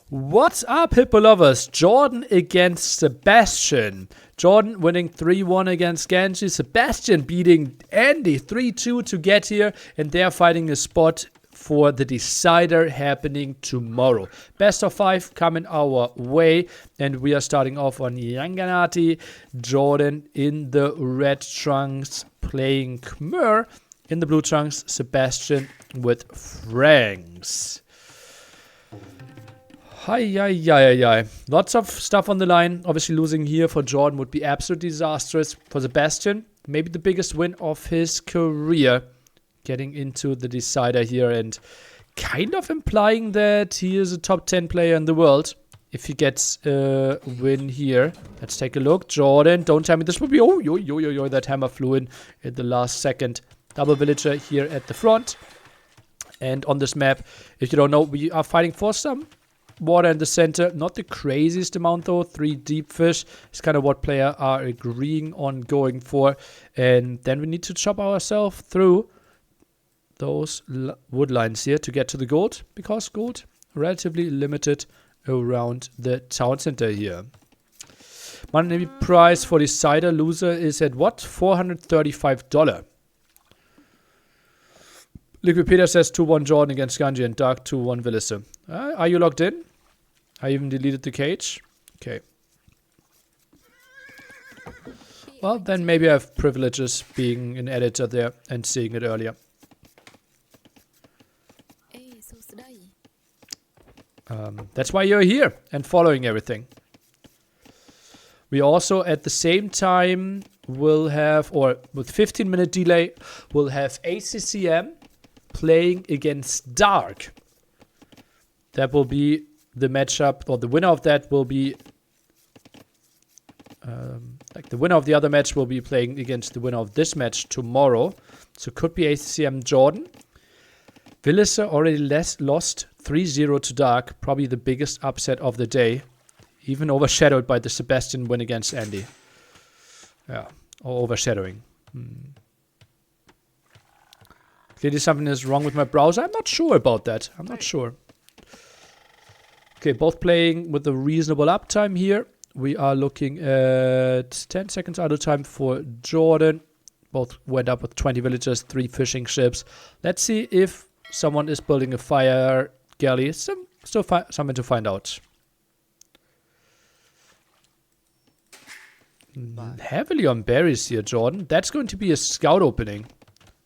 What's up, Hippo lovers? JorDan against Sebastian. JorDan winning 3-1 against Genji. Sebastian beating Andy 3-2 to get here. And they're fighting a spot for the decider happening tomorrow. Best of 5 coming our way. And we are starting off on Yanganati. JorDan in the red trunks playing Khmer. In the blue trunks, Sebastian with Franks. Hi. Lots of stuff on the line. Obviously, losing here for JorDan would be absolutely disastrous. For Sebastian, maybe the biggest win of his career. Getting into the decider here and kind of implying that he is a top 10 player in the world. If he gets a win here. Let's take a look. JorDan, don't tell me this will be... Oh, yo, that hammer flew in the last second. Double villager here at the front. And on this map, if you don't know, we are fighting for some water in the center. Not the craziest amount though. 3 deep fish is kind of what players are agreeing on going for. And then we need to chop ourselves through those wood lines here to get to the gold. Because gold relatively limited around the town center here. Money price for the decider loser is at what? $435. Liquid Peter says 2-1 JorDan against Ganji and Dark 2-1 Vilisse. Are you logged in? I even deleted the cage. Okay. Well, then maybe I have privileges being an editor there and seeing it earlier. That's why you're here and following everything. We also at the same time will have, or with 15-minute delay, we'll have ACCM playing against Dark. That will be the matchup, or the winner of that will be like the winner of the other match will be playing against the winner of this match tomorrow. So could be ACCM JorDan. Vilisse already lost 3-0 to Dark, probably the biggest upset of the day, even overshadowed by the Sebastian win against Andy. Yeah, or overshadowing. Clearly something is wrong with my browser. I'm not sure about that. I'm not sure. Okay, both playing with a reasonable uptime here. We are looking at 10 seconds idle time for JorDan. Both went up with 20 villagers, 3 fishing ships. Let's see if someone is building a fire galley. Something to find out. Heavily on berries here, JorDan. That's going to be a scout opening.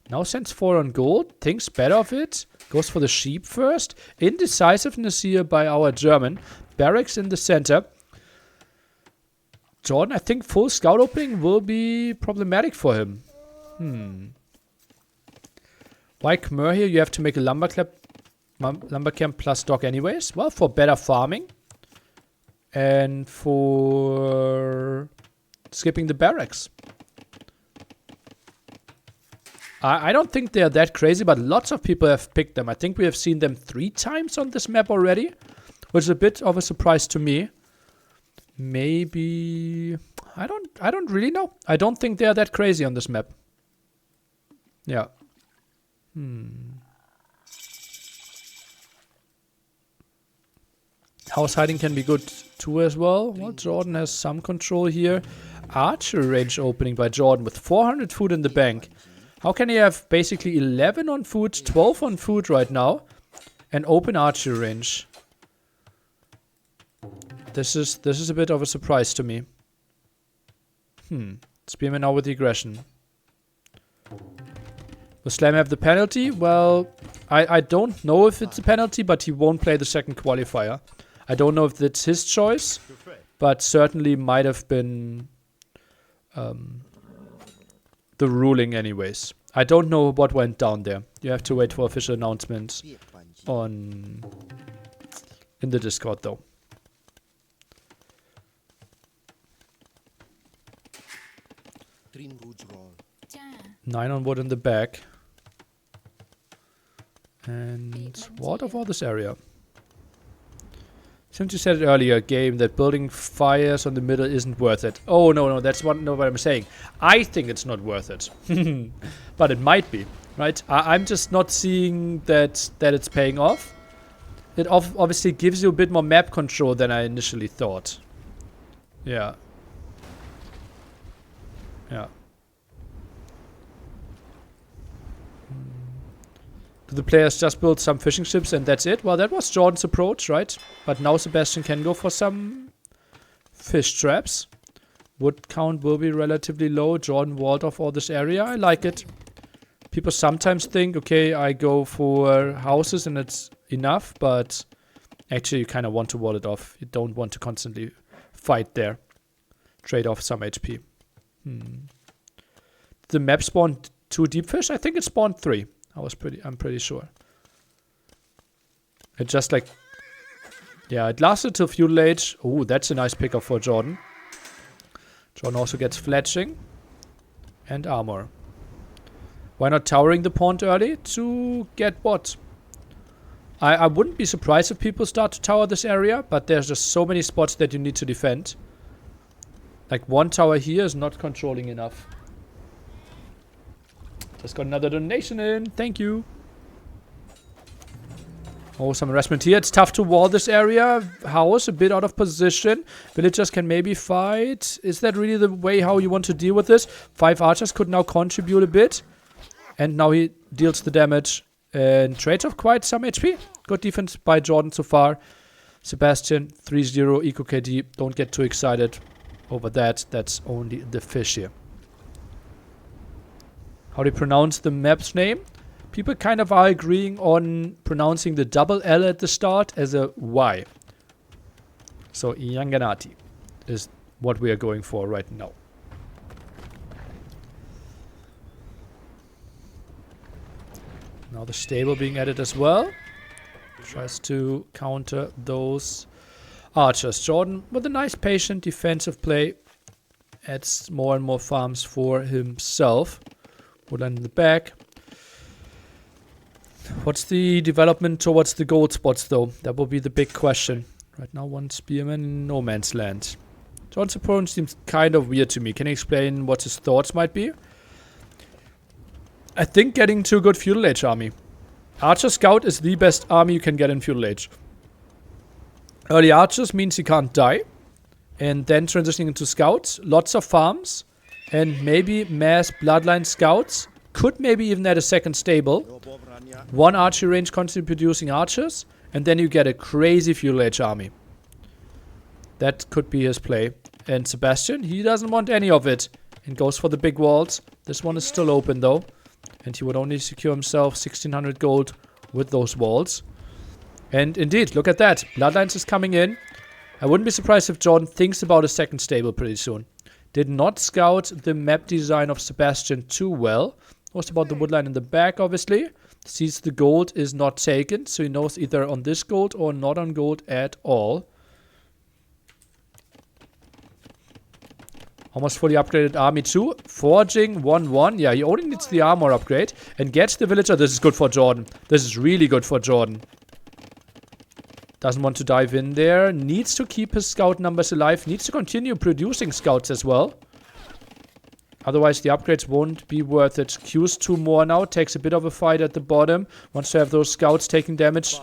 Now sends 4 on gold. Thinks better of it. Goes for the sheep first. Indecisiveness here by our German. Barracks in the center. JorDan, I think full scout opening will be problematic for him. Why Khmer here? You have to make a lumber camp plus dock anyways. Well, for better farming. And for skipping the barracks. I don't think they're that crazy, but lots of people have picked them. I think we have seen them 3 times on this map already, which is a bit of a surprise to me. Maybe I don't really know. I don't think they're that crazy on this map. Yeah. House hiding can be good too as well. Well, JorDan has some control here. Archery range opening by JorDan with 400 food in the bank. How can he have basically 11 on food, 12 on food right now, and open archery range? This is a bit of a surprise to me. Spearman now with the aggression. Will Slam have the penalty? Well, I don't know if it's a penalty, but he won't play the second qualifier. I don't know if that's his choice, but certainly might have been the ruling anyways. I don't know what went down there. You have to wait for official announcements in the Discord though. 9 on wood in the back. And water for this area. Since you said it earlier, game, that building fires on the middle isn't worth it. Oh, no, that's not what I'm saying. I think it's not worth it. But it might be, right? I'm just not seeing that it's paying off. it obviously gives you a bit more map control than I initially thought. Yeah. Yeah. Do the players just build some fishing ships and that's it? Well, that was JorDan's approach, right? But now Sebastian can go for some fish traps. Wood count will be relatively low. JorDan walled off all this area. I like it. People sometimes think, okay, I go for houses and it's enough, but actually you kind of want to wall it off. You don't want to constantly fight there. Trade off some HP. The map spawned 2 deep fish? I think it spawned 3. I'm pretty sure. It just like... Yeah, it lasted till feudal age. Oh, that's a nice pickup for JorDan. JorDan also gets fletching. And armor. Why not towering the pond early? To get what? I wouldn't be surprised if people start to tower this area, but there's just so many spots that you need to defend. Like 1 tower here is not controlling enough. Just got another donation in. Thank you. Oh, some harassment here. It's tough to wall this area. House a bit out of position. Villagers can maybe fight. Is that really the way how you want to deal with this? 5 archers could now contribute a bit. And now he deals the damage and trades off quite some HP. Good defense by JorDan so far. Sebastian, 3-0 eco KD. Don't get too excited over that. That's only the fish here. How do you pronounce the map's name? People kind of are agreeing on pronouncing the double L at the start as a Y. So Yanganati is what we are going for right now. Now the stable being added as well. Tries to counter those archers. JorDan with a nice patient defensive play. Adds more and more farms for himself. Woodland in the back. What's the development towards the gold spots though? That will be the big question. Right now 1 spearman in no man's land. JorDan's opponent seems kind of weird to me. Can you explain what his thoughts might be? I think getting to a good feudal age army. Archer Scout is the best army you can get in feudal age. Early archers means you can't die. And then transitioning into scouts. Lots of farms. And maybe mass bloodline scouts. Could maybe even add a second stable. 1 archery range constantly producing archers. And then you get a crazy feudal age army. That could be his play. And Sebastian, he doesn't want any of it. And goes for the big walls. This one is still open though. And he would only secure himself 1600 gold with those walls. And indeed, look at that. Bloodlines is coming in. I wouldn't be surprised if JorDan thinks about a second stable pretty soon. Did not scout the map design of Sebastian too well. Was about the woodline in the back, obviously. Sees the gold is not taken, so he knows either on this gold or not on gold at all. Almost fully upgraded army too. Forging 1-1. Yeah, he only needs the armor upgrade. And gets the villager. This is good for JorDan. This is really good for JorDan. Doesn't want to dive in there. Needs to keep his scout numbers alive. Needs to continue producing scouts as well. Otherwise, the upgrades won't be worth it. Q's 2 more now. Takes a bit of a fight at the bottom. Wants to have those scouts taking damage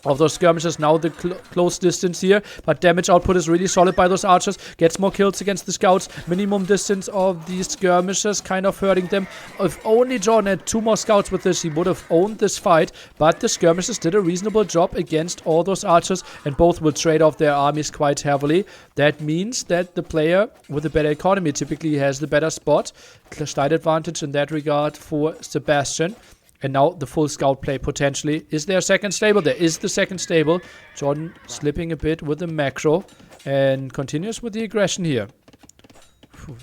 of those skirmishers. Now the close distance here. But damage output is really solid by those archers. Gets more kills against the scouts. Minimum distance of these skirmishers kind of hurting them. If only JorDan had 2 more scouts with this, he would have owned this fight. But the skirmishers did a reasonable job against all those archers. And both will trade off their armies quite heavily. That means that the player with a better economy typically has the better spot. Slight advantage in that regard for Sebastian. And now the full scout play potentially. Is there a second stable? There is the second stable. JorDan slipping a bit with the macro. And continues with the aggression here.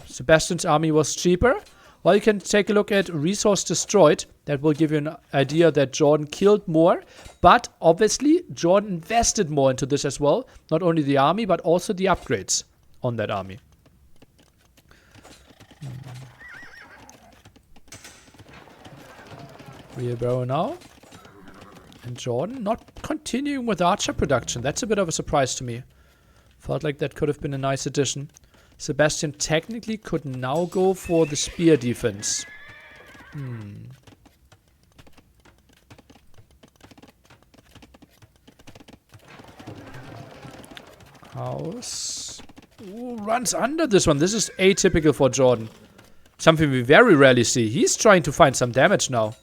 Sebastian's army was cheaper. Well, you can take a look at resource destroyed. That will give you an idea that JorDan killed more. But obviously, JorDan invested more into this as well. Not only the army, but also the upgrades on that army. Wheelbarrow now. And JorDan not continuing with archer production. That's a bit of a surprise to me. Felt like that could have been a nice addition. Sebastian technically could now go for the spear defense. House. Ooh, runs under this one. This is atypical for JorDan. Something we very rarely see. He's trying to find some damage now.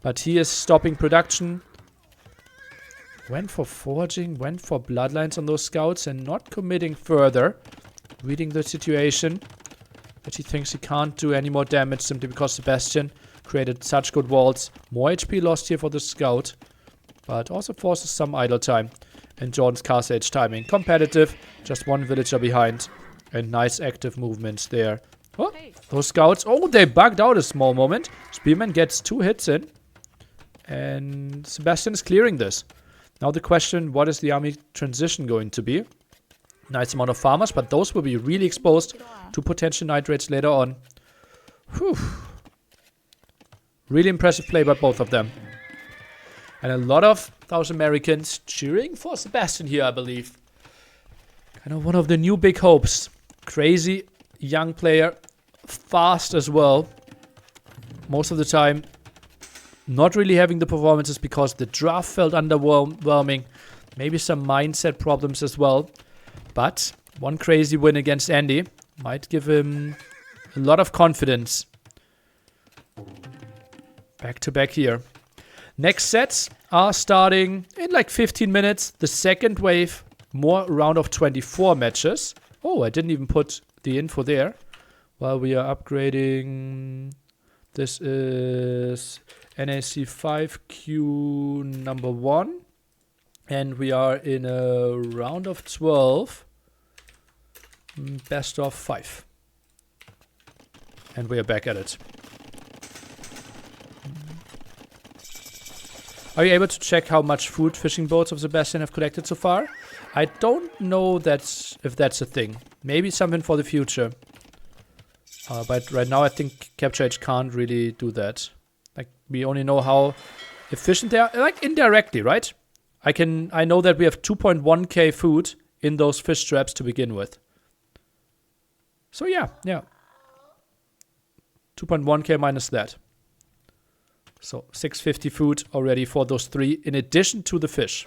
But he is stopping production. Went for forging, went for bloodlines on those scouts and not committing further. Reading the situation. But he thinks he can't do any more damage simply because Sebastian created such good walls. More HP lost here for the scout. But also forces some idle time. And JorDan's Castle Age timing. Competitive. Just one villager behind. And nice active movements there. Oh, those scouts. Oh, they bugged out a small moment. Spearman gets 2 hits in. And Sebastian is clearing this. Now the question, what is the army transition going to be? Nice amount of farmers, but those will be really exposed to potential night raids later on. Whew. Really impressive play by both of them. And a lot of South Americans cheering for Sebastian here, I believe. Kind of one of the new big hopes. Crazy young player. Fast as well. Most of the time not really having the performances because the draft felt underwhelming. Maybe some mindset problems as well. But one crazy win against Andy might give him a lot of confidence. Back to back here. Next sets are starting in like 15 minutes. The second wave, more round of 24 matches. Oh, I didn't even put the info there. While we are upgrading, this is NAC 5Q number 1. And we are in a round of 12. Best of 5. And we are back at it. Are you able to check how much food fishing boats of Sebastian have collected so far? I don't know if that's a thing. Maybe something for the future. But right now I think Capture Age can't really do that. Like, we only know how efficient they are. Like, indirectly, right? I know that we have 2.1k food in those fish traps to begin with. So yeah. 2.1k minus that. So 650 food already for those 3 in addition to the fish.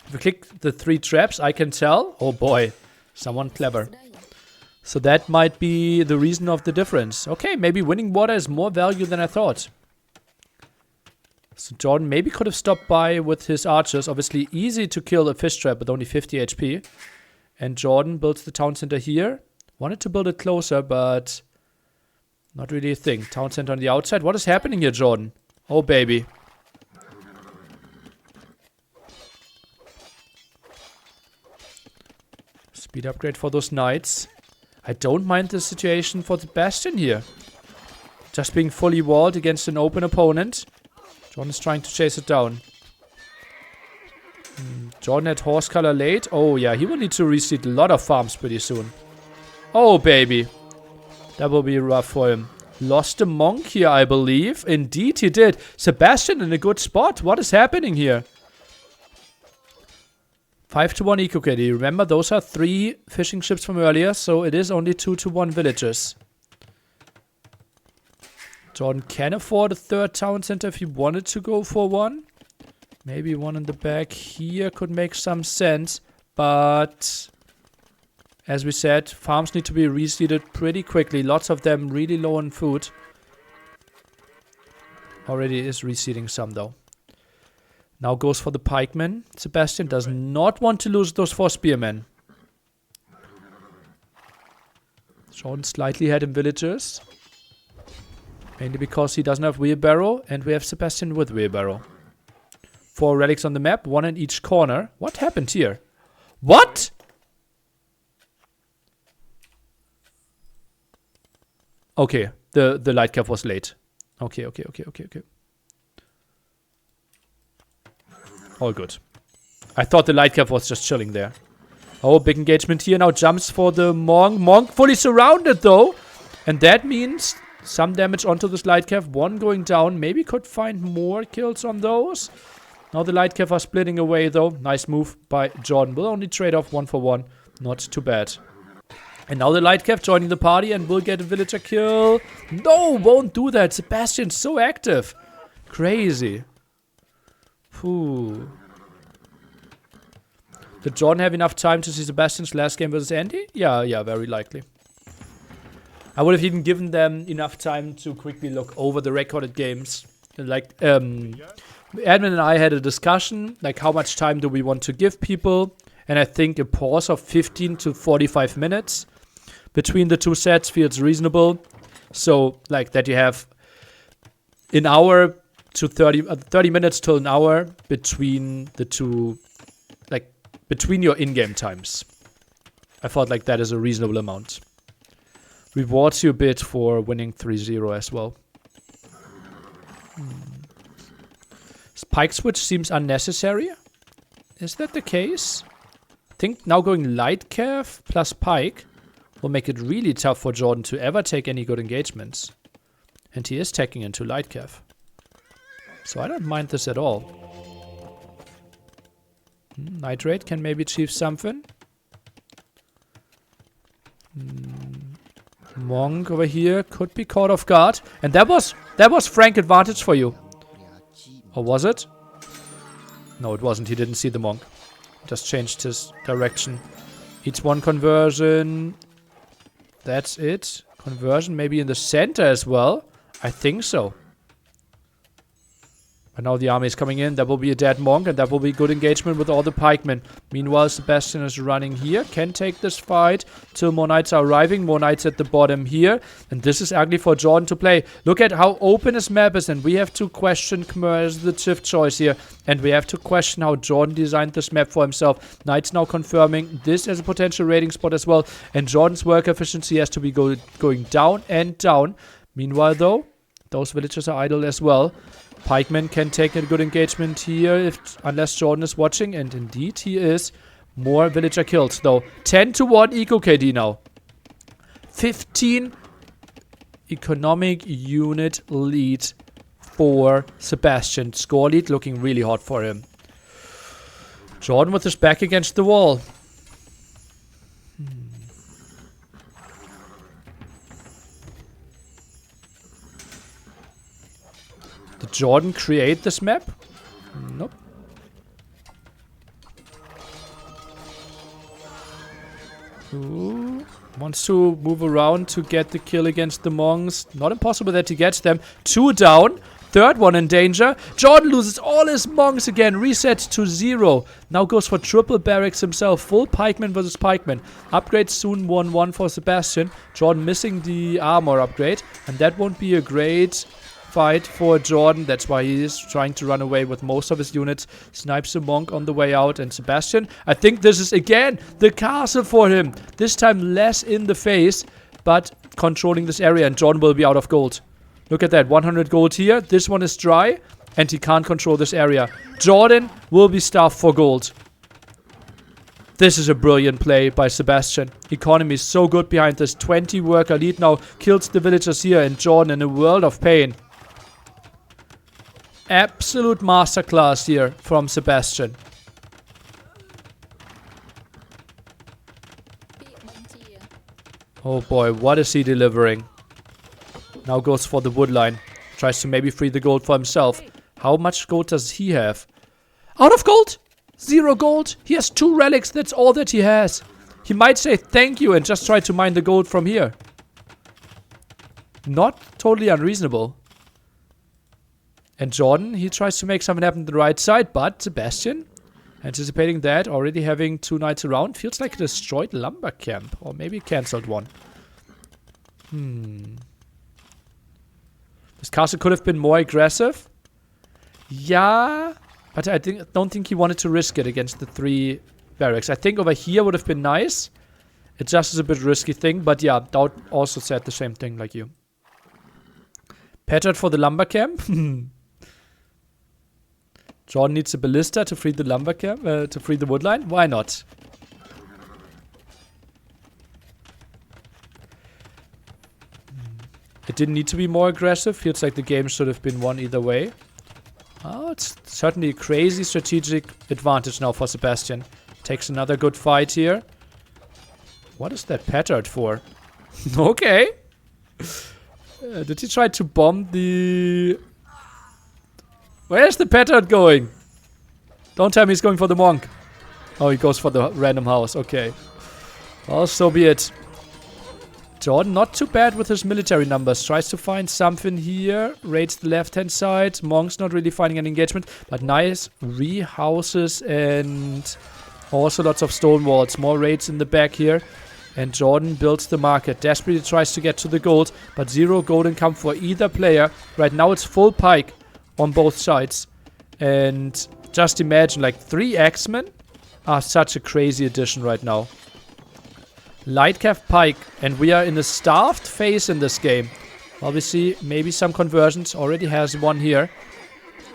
If we click the 3 traps, I can tell. Oh boy, someone clever. So that might be the reason of the difference. Okay, maybe winning water is more value than I thought. So JorDan maybe could have stopped by with his archers. Obviously easy to kill a fish trap with only 50 HP. And JorDan builds the town center here. Wanted to build it closer, but not really a thing. Town center on the outside. What is happening here, JorDan? Oh, baby. Speed upgrade for those knights. I don't mind the situation for Sebastian here. Just being fully walled against an open opponent. JorDan is trying to chase it down. JorDan had horse color late. Oh, yeah. He will need to reseed a lot of farms pretty soon. Oh, baby. That will be rough for him. Lost a monk here, I believe. Indeed, he did. Sebastian in a good spot. What is happening here? 5-1 eco KD. Remember, those are 3 fishing ships from earlier, so it is only 2-1 villagers. JorDan can afford a 3rd town center if he wanted to go for one. Maybe one in the back here could make some sense, but as we said, farms need to be reseeded pretty quickly. Lots of them really low on food. Already is reseeding some though. Now goes for the pikemen. Sebastian does not want to lose those 4 spearmen. JorDan slightly ahead in villagers. Mainly because he doesn't have wheelbarrow and we have Sebastian with wheelbarrow. 4 relics on the map, 1 in each corner. What happened here? What? Okay, the light cap was late. Okay. All good. I thought the light cap was just chilling there. Oh, big engagement here. Now jumps for the monk. Monk fully surrounded though. And that means some damage onto this light cap. 1 going down. Maybe could find more kills on those. Now the light cap are splitting away though. Nice move by JorDan. Will only trade off 1 for 1. Not too bad. And now the light cap joining the party and will get a villager kill. No, won't do that. Sebastian's so active. Crazy. Whew. Did Jordan have enough time to see Sebastian's last game versus Andy? Yeah, very likely. I would have even given them enough time to quickly look over the recorded games. Like, Admin and I had a discussion, like how much time do we want to give people? And I think a pause of 15 to 45 minutes between the two sets feels reasonable. So, like that you have an hour to 30 minutes to an hour between the two, like between your in-game times. I thought like that is a reasonable amount. Rewards you a bit for winning 3-0 as well. Spike switch seems unnecessary. Is that the case? I think now going light cav plus pike will make it really tough for JorDan to ever take any good engagements. And he is taking into light cav. So I don't mind this at all. Nitrate can maybe achieve something. Monk over here could be caught off guard. And that was frank advantage for you. Or was it? No, it wasn't. He didn't see the monk. Just changed his direction. Eats one conversion. That's it. Conversion maybe in the center as well. I think so. And now the army is coming in. That will be a dead monk, and that will be good engagement with all the pikemen. Meanwhile, Sebastian is running here. Can take this fight till more knights are arriving. More knights at the bottom here. And this is ugly for JorDan to play. Look at how open his map is, and we have to question Khmer as the chief choice here. And we have to question how JorDan designed this map for himself. Knights now confirming this as a potential raiding spot as well. And JorDan's work efficiency has to be going down and down. Meanwhile, though, those villagers are idle as well. Pikeman can take a good engagement here unless JorDan is watching, and indeed he is. More villager kills though. 10 to 1 eco KD now. 15 economic unit lead for Sebastian. Score lead looking really hot for him. JorDan with his back against the wall. Did JorDan create this map? Nope. Ooh. Wants to move around to get the kill against the monks. Not impossible that he gets them. 2 down. Third one in danger. JorDan loses all his monks again. Resets to 0. Now goes for triple barracks himself. Full pikeman versus pikeman. Upgrade soon 1-1 for Sebastian. JorDan missing the armor upgrade. And that won't be a great fight for JorDan. That's why he is trying to run away with most of his units. Snipes the monk on the way out. And Sebastian, I think this is again the castle for him. This time less in the face, but controlling this area. And JorDan will be out of gold. Look at that, 100 gold here. This one is dry, and he can't control this area. JorDan will be starved for gold. This is a brilliant play by Sebastian. Economy is so good behind this. 20 worker lead now kills the villagers here, and JorDan in a world of pain. Absolute masterclass here from Sebastian. Oh boy, what is he delivering? Now goes for the wood line. Tries to maybe free the gold for himself. How much gold does he have? Out of gold! 0 gold. He has 2 relics. That's all that he has. He might say thank you and just try to mine the gold from here. Not totally unreasonable. And JorDan, he tries to make something happen to the right side. But Sebastian, anticipating that, already having 2 knights around. Feels like a destroyed lumber camp. Or maybe cancelled one. This castle could have been more aggressive. Yeah. But I don't think he wanted to risk it against the 3 barracks. I think over here would have been nice. It just is a bit risky thing. But yeah, Dowd also said the same thing like you. Pettered for the lumber camp. JorDan needs a ballista to free the lumber camp, to free the wood line. Why not? It didn't need to be more aggressive. Feels like the game should have been won either way. Oh, it's certainly a crazy strategic advantage now for Sebastian. Takes another good fight here. What is that petard for? Okay. Did he try to bomb the... Where's the petard going? Don't tell me he's going for the monk. Oh, he goes for the random house. Okay. Well, so be it. JorDan not too bad with his military numbers. Tries to find something here. Raids the left-hand side. Monk's not really finding an engagement. But nice re-houses and also lots of stone walls. More raids in the back here. And JorDan builds the market. Desperately tries to get to the gold. But 0 gold income for either player. Right now it's full pike on both sides. And just imagine, like, 3 X-Men are such a crazy addition right now. Lightcav pike, and we are in a starved phase in this game. Obviously, maybe some conversions. Already has one here.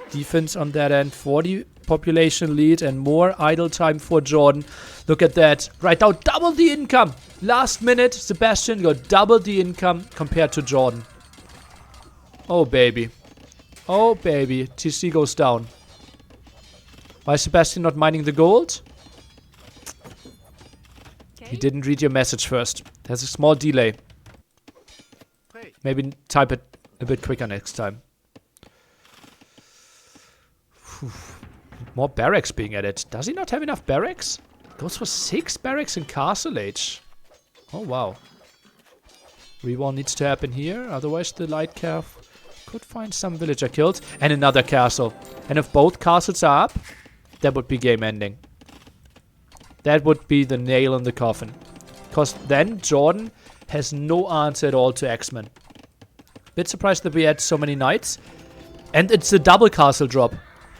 Defense on that end. 40 population lead and more idle time for JorDan. Look at that. Right now, double the income. Last minute, Sebastian got double the income compared to JorDan. Oh, baby. Oh, baby. TC goes down. Why is Sebastian not mining the gold? He didn't read your message first. There's a small delay. Maybe type it a bit quicker next time. Whew. More barracks being added. Does he not have enough barracks? Goes for 6 barracks in Castle Age. Oh, wow. Rewall needs to happen here. Otherwise, the light calf could find some villager kills. And another castle. And if both castles are up, that would be game ending. That would be the nail in the coffin. Because then JorDan has no answer at all to X-Men. Bit surprised that we had so many knights. And it's the double castle drop.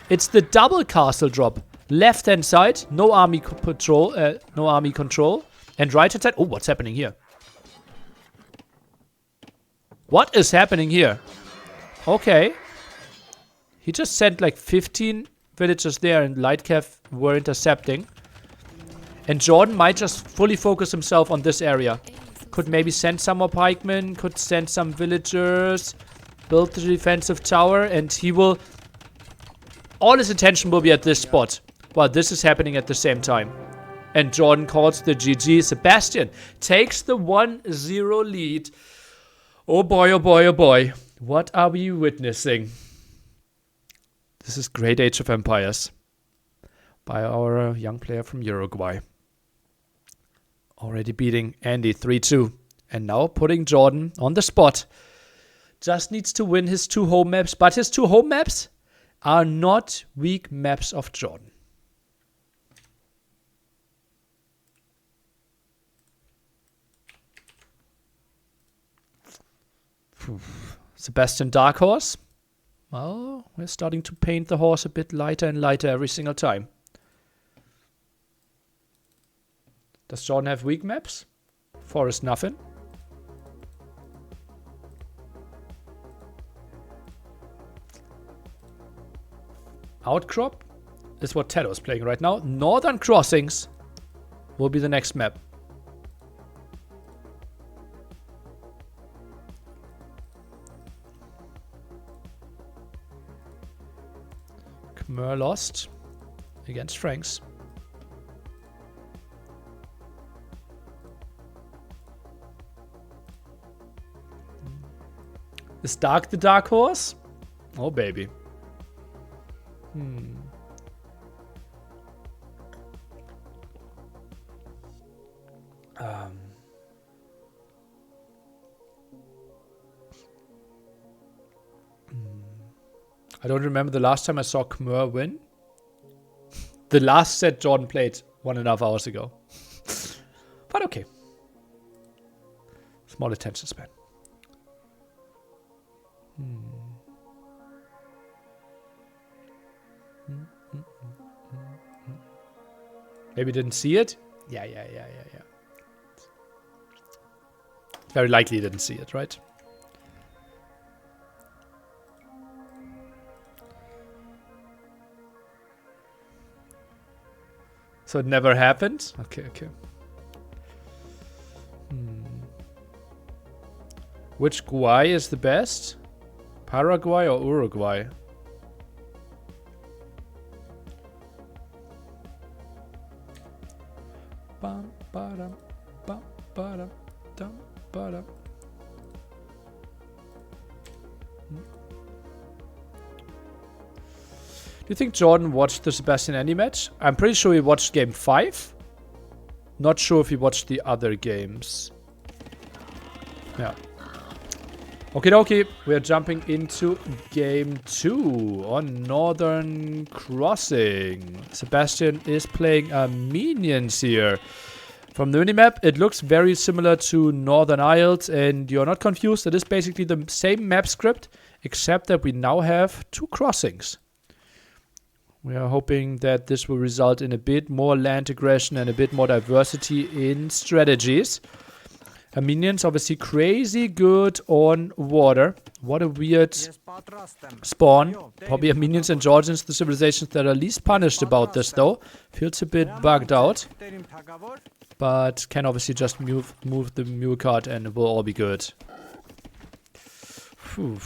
It's the double castle drop. Left hand side, no army control. And right hand side, oh, what's happening here? What is happening here? Okay. He just sent like 15 villagers there and Lightcav were intercepting. And JorDan might just fully focus himself on this area. Could maybe send some more pikemen. Could send some villagers. Build the defensive tower. And he will... all his attention will be at this spot. While this is happening at the same time. And JorDan calls the GG. Sebastian takes the 1-0 lead. Oh boy, oh boy, oh boy. What are we witnessing? This is Great Age of Empires. By our young player from Uruguay. Already beating Andy 3-2. And now putting JorDan on the spot. Just needs to win his 2 home maps. But his 2 home maps are not weak maps of JorDan. Sebastian Dark Horse. Well, we're starting to paint the horse a bit lighter and lighter every single time. Does JorDan have weak maps? Forest nothing. Outcrop is what Teddo is playing right now. Northern Crossings will be the next map. Khmer lost against Franks. Is Dark the Dark Horse? Oh, baby. I don't remember the last time I saw Khmer win. The last set JorDan played 1.5 hours ago. But okay. Small attention span. Maybe didn't see it? Yeah. Very likely didn't see it, right? So it never happened? Okay. Which Guay is the best? Paraguay or Uruguay? you think JorDan watched the Sebastian Andy match? I'm pretty sure he watched game 5. Not sure if he watched the other games. Yeah. Okie dokie, we are jumping into game 2 on Northern Crossing. Sebastian is playing minions here. From the minimap, it looks very similar to Northern Isles, and you're not confused. It is basically the same map script, except that we now have 2 crossings. We are hoping that this will result in a bit more land aggression and a bit more diversity in strategies. Minions obviously crazy good on water. What a weird spawn. Probably Minions and Georgians, the civilizations that are least punished about this though. Feels a bit bugged out. But can obviously just move the mule cart and it will all be good. Whew.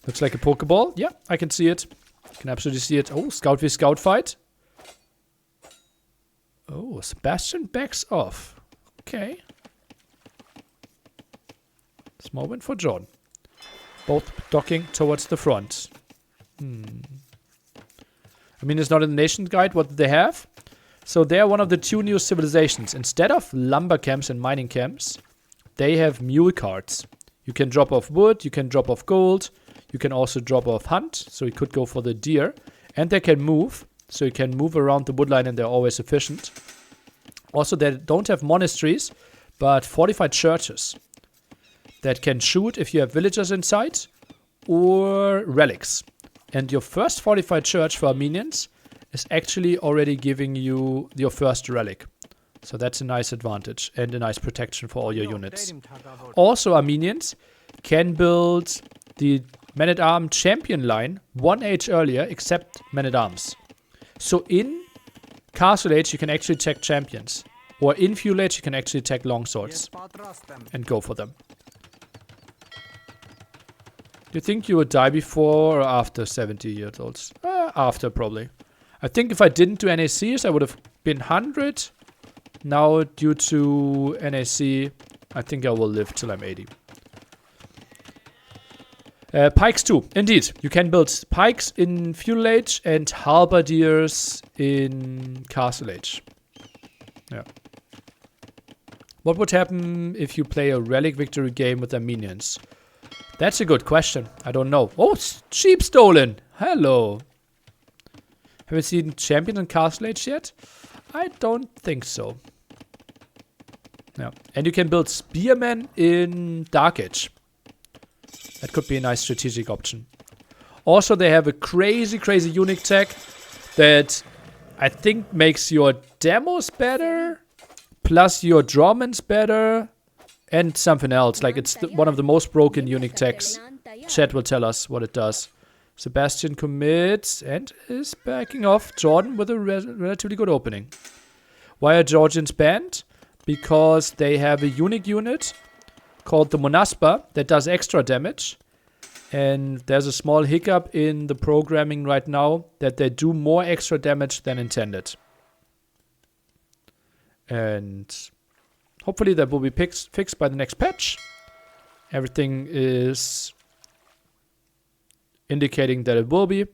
Looks like a Pokeball. Yeah, I can see it. Can absolutely see it. Oh, Scout v Scout fight. Oh, Sebastian backs off. Okay. Small win for John. Both docking towards the front. I mean, it's not in the nation guide. What do they have? So they are one of the 2 new civilizations. Instead of lumber camps and mining camps, they have mule carts. You can drop off wood. You can drop off gold. You can also drop off hunt. So you could go for the deer. And they can move. So you can move around the woodline and they're always efficient. Also, they don't have monasteries, but fortified churches that can shoot if you have villagers inside or relics. And your first fortified church for Armenians is actually already giving you your first relic. So that's a nice advantage and a nice protection for all your units. Also, Armenians can build the Man-at-Arms champion line 1 age earlier, except Man-at-Arms. So in Castle Age, you can actually tech champions. Or in Fuel Age, you can actually tech longswords. And go for them. Do you think you would die before or after 70 years old? After, probably. I think if I didn't do NACs, I would have been 100. Now, due to NAC, I think I will live till I'm 80. Pikes too. Indeed. You can build pikes in Feudal Age and halberdiers in Castle Age. Yeah. What would happen if you play a relic victory game with Armenians? That's a good question. I don't know. Oh, sheep stolen. Hello. Have you seen champions in Castle Age yet? I don't think so. Yeah. And you can build spearmen in Dark Age. That could be a nice strategic option. Also, they have a crazy unique tech that I think makes your demos better, plus your drawments better, and something else. Like, it's one of the most broken unique techs. Chat will tell us what it does. Sebastian commits and is backing off. JorDan with a relatively good opening. Why are Georgians banned? Because they have a unique unit called the Monaspa that does extra damage. And there's a small hiccup in the programming right now that they do more extra damage than intended. And hopefully that will be fixed by the next patch. Everything is indicating that it will be.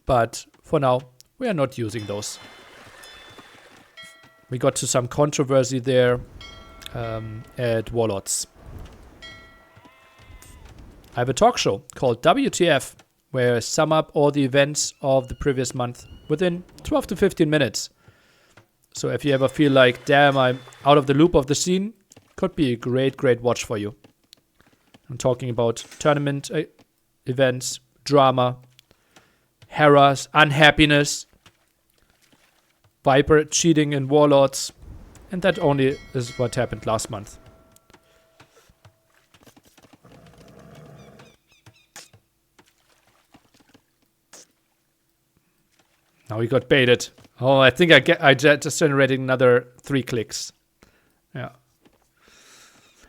But for now, we are not using those. We got to some controversy there at Warlords. I have a talk show called WTF, where I sum up all the events of the previous month within 12 to 15 minutes. So if you ever feel like, damn, I'm out of the loop of the scene, could be a great watch for you. I'm talking about tournament events, drama, Hera's unhappiness, Viper cheating in Warlords, and that only is what happened last month. Now we got baited. Oh, I think I just generated another 3 clicks. Yeah.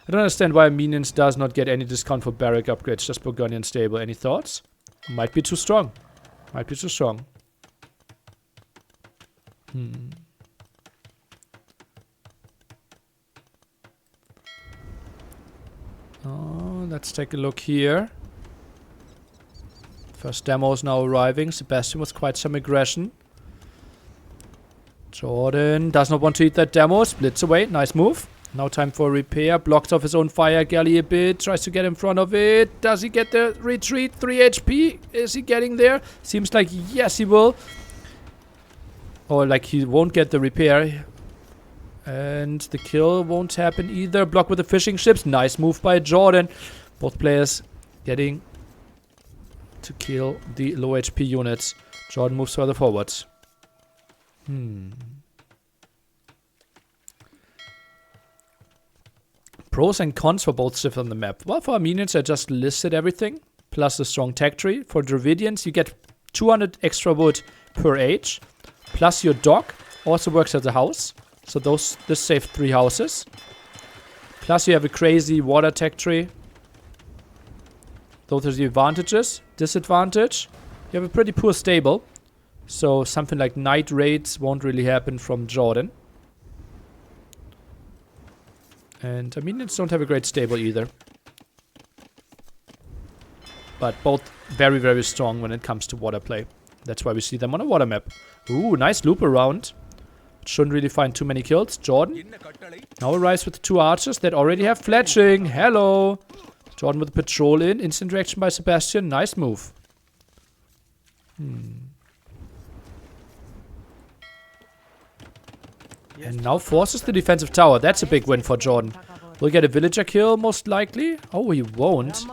I don't understand why Minions does not get any discount for barrack upgrades, just Burgundian stable. Any thoughts? Might be too strong. Might be too strong. Oh, Let's take a look here. First demos now arriving. Sebastian with quite some aggression. JorDan does not want to eat that demo. Splits away. Nice move. Now time for repair. Blocks off his own fire galley a bit. Tries to get in front of it. Does he get the retreat? 3 HP. Is he getting there? Seems like yes he will. Or like he won't get the repair. And the kill won't happen either. Block with the fishing ships. Nice move by JorDan. Both players getting to kill the low HP units. JorDan moves further forwards. Pros and cons for both ships on the map. Well, for Armenians I just listed everything. Plus the strong tech tree. For Dravidians you get 200 extra wood per age. Plus your dock also works as a house. So this saved 3 houses. Plus you have a crazy water tech tree. Those are the advantages. Disadvantage, you have a pretty poor stable. So something like night raids won't really happen from JorDan. And Armenians don't have a great stable either. But both very, very strong when it comes to water play. That's why we see them on a water map. Ooh, nice loop around. Shouldn't really find too many kills. JorDan now arrives with 2 archers that already have fletching. Hello. JorDan with a patrol in. Instant reaction by Sebastian. Nice move. And now forces the defensive tower. That's a big win for JorDan. Will get a villager kill most likely. Oh, he won't.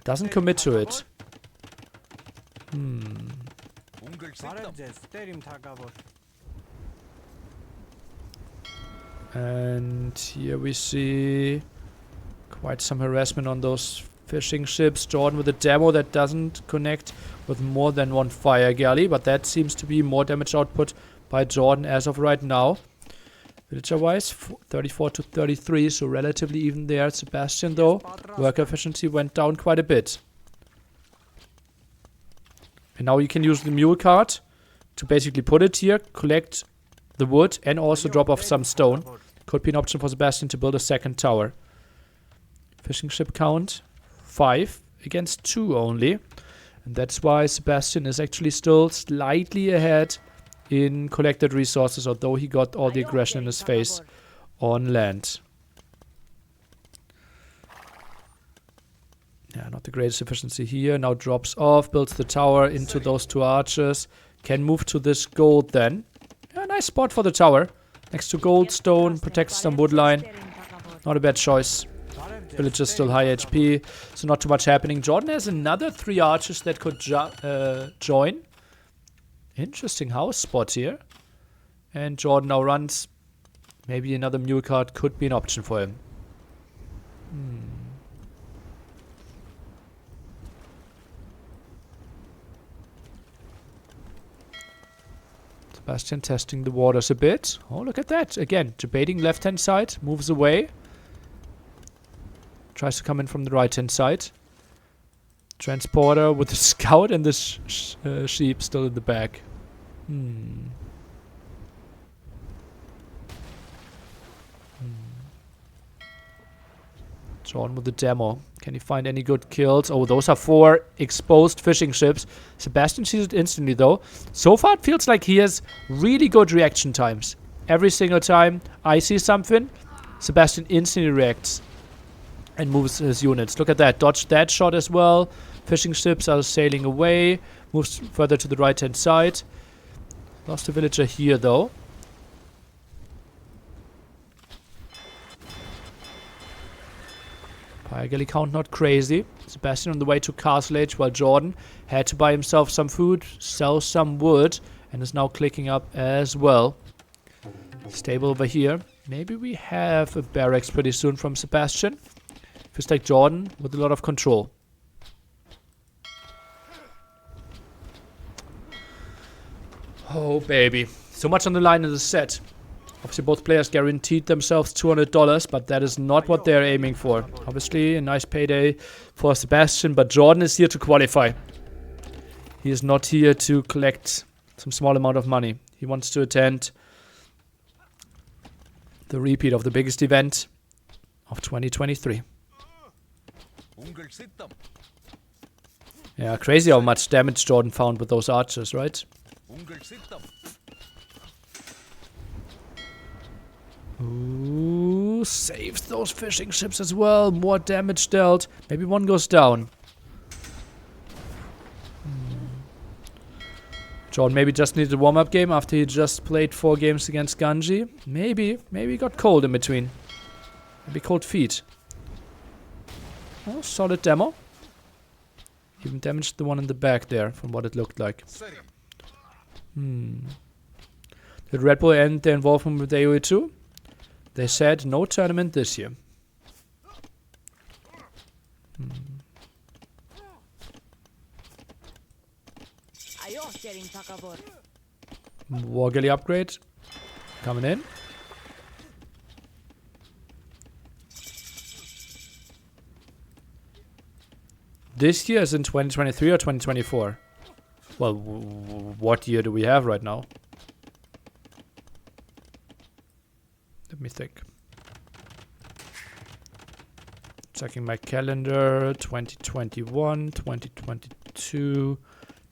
Doesn't commit to it. And here we see quite some harassment on those fishing ships. JorDan with a demo that doesn't connect with more than 1 fire galley. But that seems to be more damage output by JorDan as of right now. Villager-wise, 34 to 33, so relatively even there. Sebastian, though, worker efficiency went down quite a bit. And now you can use the mule cart to basically put it here, collect the wood, and also drop off some stone. Could be an option for Sebastian to build a second tower. Fishing ship count, 5 against 2 only. And that's why Sebastian is actually still slightly ahead in collected resources, although he got all the aggression in his face on land. Yeah, not the greatest efficiency here. Now drops off, builds the tower into those 2 archers. Can move to this gold then. Yeah, nice spot for the tower. Next to gold, stone, protects some wood line. Not a bad choice. Villagers still high HP, so not too much happening. JorDan has another 3 archers that could join. Interesting house spot here. And JorDan now runs. Maybe another mule cart could be an option for him. Sebastian testing the waters a bit. Oh, look at that. Again, debating left-hand side. Moves away. Tries to come in from the right-hand side. Transporter with the scout and the sheep still in the back. JorDan with the demo. Can he find any good kills? Oh, those are 4 exposed fishing ships. Sebastian sees it instantly, though. So far, it feels like he has really good reaction times. Every single time I see something, Sebastian instantly reacts and moves his units. Look at that. Dodged that shot as well. Fishing ships are sailing away. Moves further to the right-hand side. Lost a villager here, though. Fire galley count not crazy. Sebastian on the way to Castle Age, while JorDan had to buy himself some food, sell some wood, and is now clicking up as well. Stable over here. Maybe we have a barracks pretty soon from Sebastian. Feels like JorDan with a lot of control. Oh, baby. So much on the line in the set. Obviously, both players guaranteed themselves $200, but that is not what they're aiming for. Obviously, a nice payday for Sebastian, but JorDan is here to qualify. He is not here to collect some small amount of money. He wants to attend the repeat of the biggest event of 2023. Yeah, crazy how much damage JorDan found with those archers, right? Ooh, saves those fishing ships as well. More damage dealt. Maybe one goes down. JorDan maybe just needed a warm-up game after he just played 4 games against Ganji. Maybe he got cold in between. Maybe cold feet. Oh, solid demo. Even damaged the one in the back there, from what it looked like. Did Red Bull end their involvement with AoE 2? They said no tournament this year. War galley upgrade. Coming in. This year is in 2023 or 2024? Well, what year do we have right now? Let me think. Checking my calendar. 2021, 2022,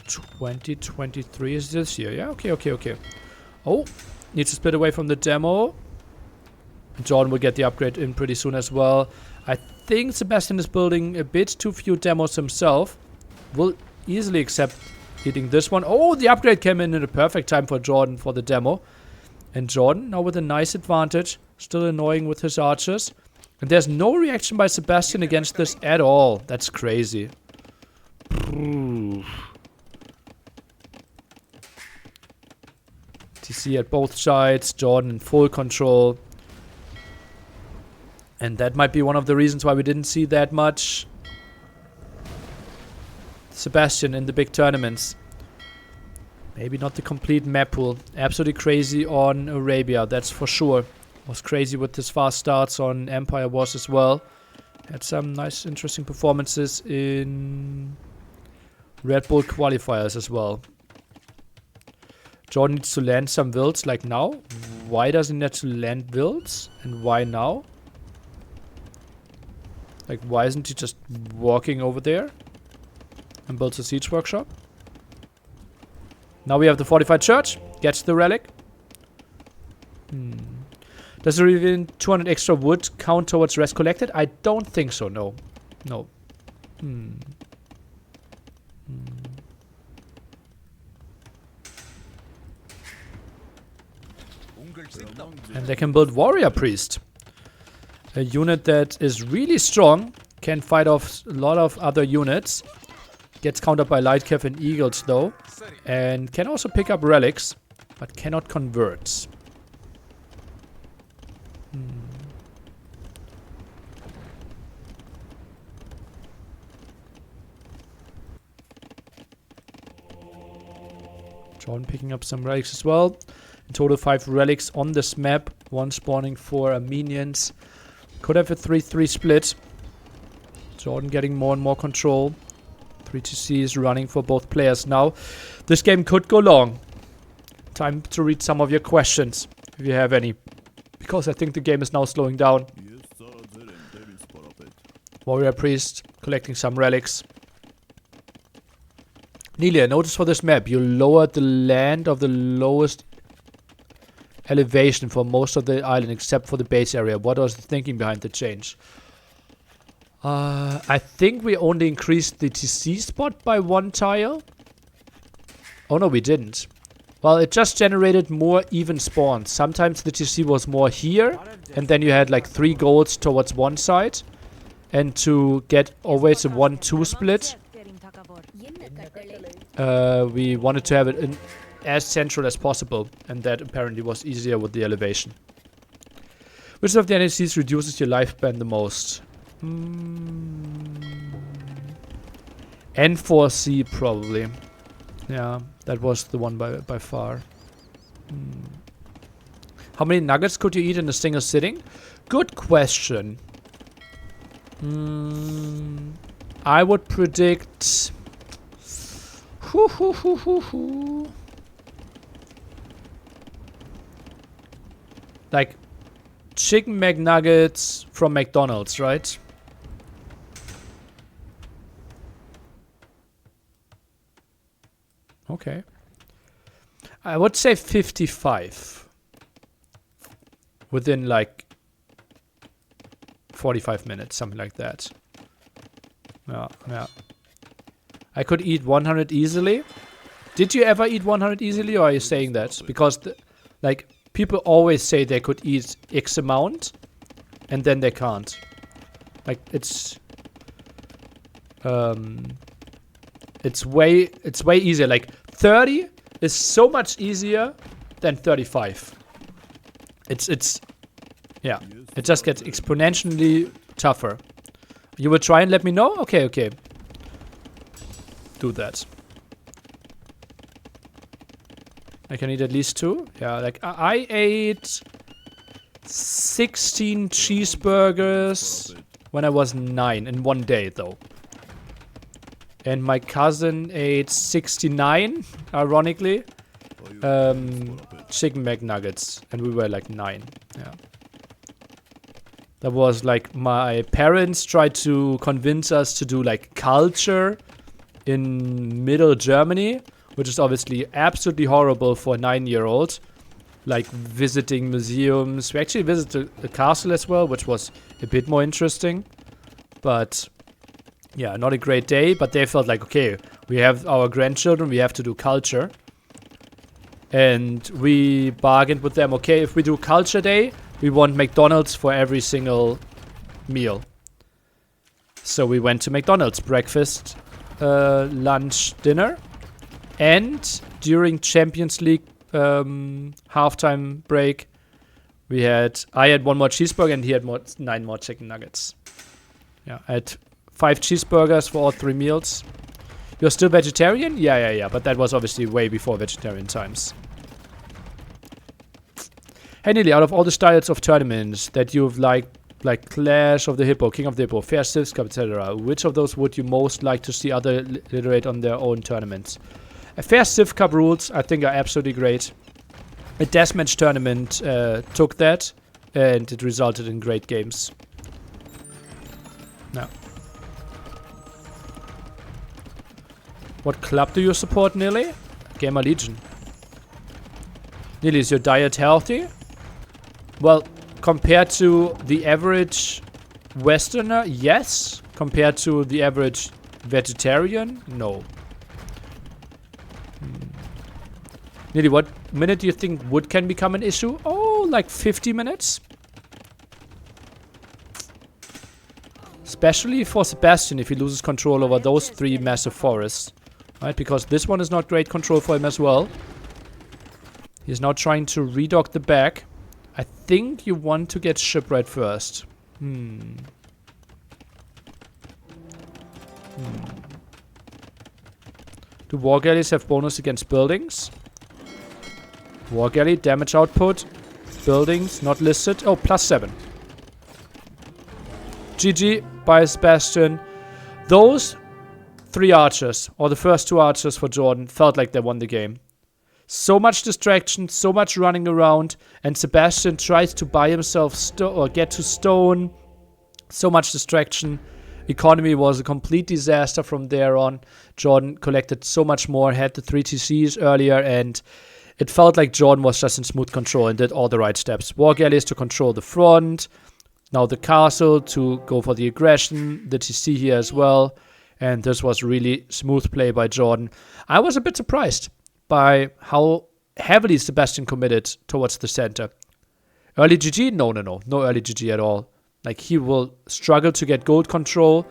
2023 is this year. Yeah, okay. Oh, needs to split away from the demo. JorDan will get the upgrade in pretty soon as well. I think Sebastian is building a bit too few demos himself. Will easily accept hitting this one. Oh, the upgrade came in a perfect time for JorDan for the demo. And JorDan now with a nice advantage. Still annoying with his archers. And there's no reaction by Sebastian against this at all. That's crazy. TC at both sides. JorDan in full control. And that might be one of the reasons why we didn't see that much Sebastian in the big tournaments. Maybe not the complete map pool. Absolutely crazy on Arabia, that's for sure. Was crazy with his fast starts on Empire Wars as well. Had some nice, interesting performances in Red Bull qualifiers as well. JorDan needs to land some wilds like now. Why does he need to land wilds? And why now? Like, why isn't he just walking over there and builds a siege workshop? Now we have the fortified church. Gets the relic. Does the reveal 200 extra wood count towards rest collected? I don't think so, no. No. And they can build warrior priest. A unit that is really strong, can fight off a lot of other units. Gets countered by light cav and eagles though. And can also pick up relics, but cannot convert. JorDan picking up some relics as well. In total 5 relics on this map. 1 spawning for minions. Could have a 3-3 split. JorDan getting more and more control. 3TC is running for both players now. This game could go long. Time to read some of your questions, if you have any. Because I think the game is now slowing down. Warrior Priest, collecting some relics. Nelia, notice for this map, you lowered the land of the lowest elevation for most of the island except for the base area. What was the thinking behind the change? I think we only increased the TC spot by 1 tile. Oh no, we didn't. Well, it just generated more even spawns. Sometimes the TC was more here, and then you had like 3 golds towards one side. And to get always a 1-2 split, we wanted to have it in as central as possible, and that apparently was easier with the elevation. Which of the NACs reduces your lifespan the most? N4C probably. Yeah, that was the one by far. How many nuggets could you eat in a single sitting? Good question. I would predict... like chicken McNuggets from McDonald's, right? Okay. I would say 55. Within like 45 minutes, something like that. Yeah. I could eat 100 easily. Did you ever eat 100 easily, or are you saying that? Because, like, people always say they could eat X amount, and then they can't. Like, it's way easier. Like, 30 is so much easier than 35. Yeah. It just gets exponentially tougher. You will try and let me know? Okay. Do that. I can eat at least 2. Yeah, like I ate 16 cheeseburgers when I was 9 in one day, though. And my cousin ate 69, ironically, chicken McNuggets, and we were like 9. Yeah. That was like my parents tried to convince us to do like culture in middle Germany, which is obviously absolutely horrible for a 9-year-old. Like visiting museums. We actually visited a castle as well, which was a bit more interesting. But yeah, not a great day. But they felt like, okay, we have our grandchildren, we have to do culture. And we bargained with them, okay, if we do culture day, we want McDonald's for every single meal. So we went to McDonald's, breakfast, lunch, dinner. And during Champions League halftime break, I had 1 more cheeseburger and he had 9 more chicken nuggets. Yeah, I had 5 cheeseburgers for all 3 meals. You're still vegetarian? Yeah. But that was obviously way before vegetarian times. Hey, Neely, out of all the styles of tournaments that you've liked, like Clash of the Hippo, King of the Hippo, Fair Civs Cup, etc., which of those would you most like to see other iterate on their own tournaments? A Fair Civ Cup rules, I think, are absolutely great. A deathmatch tournament took that, and it resulted in great games. No. What club do you support, Neely? Gamer Legion. Neely, is your diet healthy? Well, compared to the average Westerner, yes. Compared to the average vegetarian, no. Neely, what minute do you think wood can become an issue? Oh, like 50 minutes? Especially for Sebastian if he loses control over those 3 massive forests. Right, because this one is not great control for him as well. He's now trying to redock the back. I think you want to get shipwright first. Do war galleys have bonus against buildings? War galley, damage output, buildings not listed. Oh, +7. GG by Sebastian. Those 3 archers, or the first 2 archers for JorDan, felt like they won the game. So much distraction, so much running around, and Sebastian tries to buy himself or get to stone. So much distraction. Economy was a complete disaster from there on. JorDan collected so much more, had the 3 TCs earlier, and it felt like JorDan was just in smooth control and did all the right steps. War galleys to control the front. Now the castle to go for the aggression. The TC here as well. And this was really smooth play by JorDan. I was a bit surprised by how heavily Sebastian committed towards the center. Early GG? No early GG at all. Like, he will struggle to get wood control.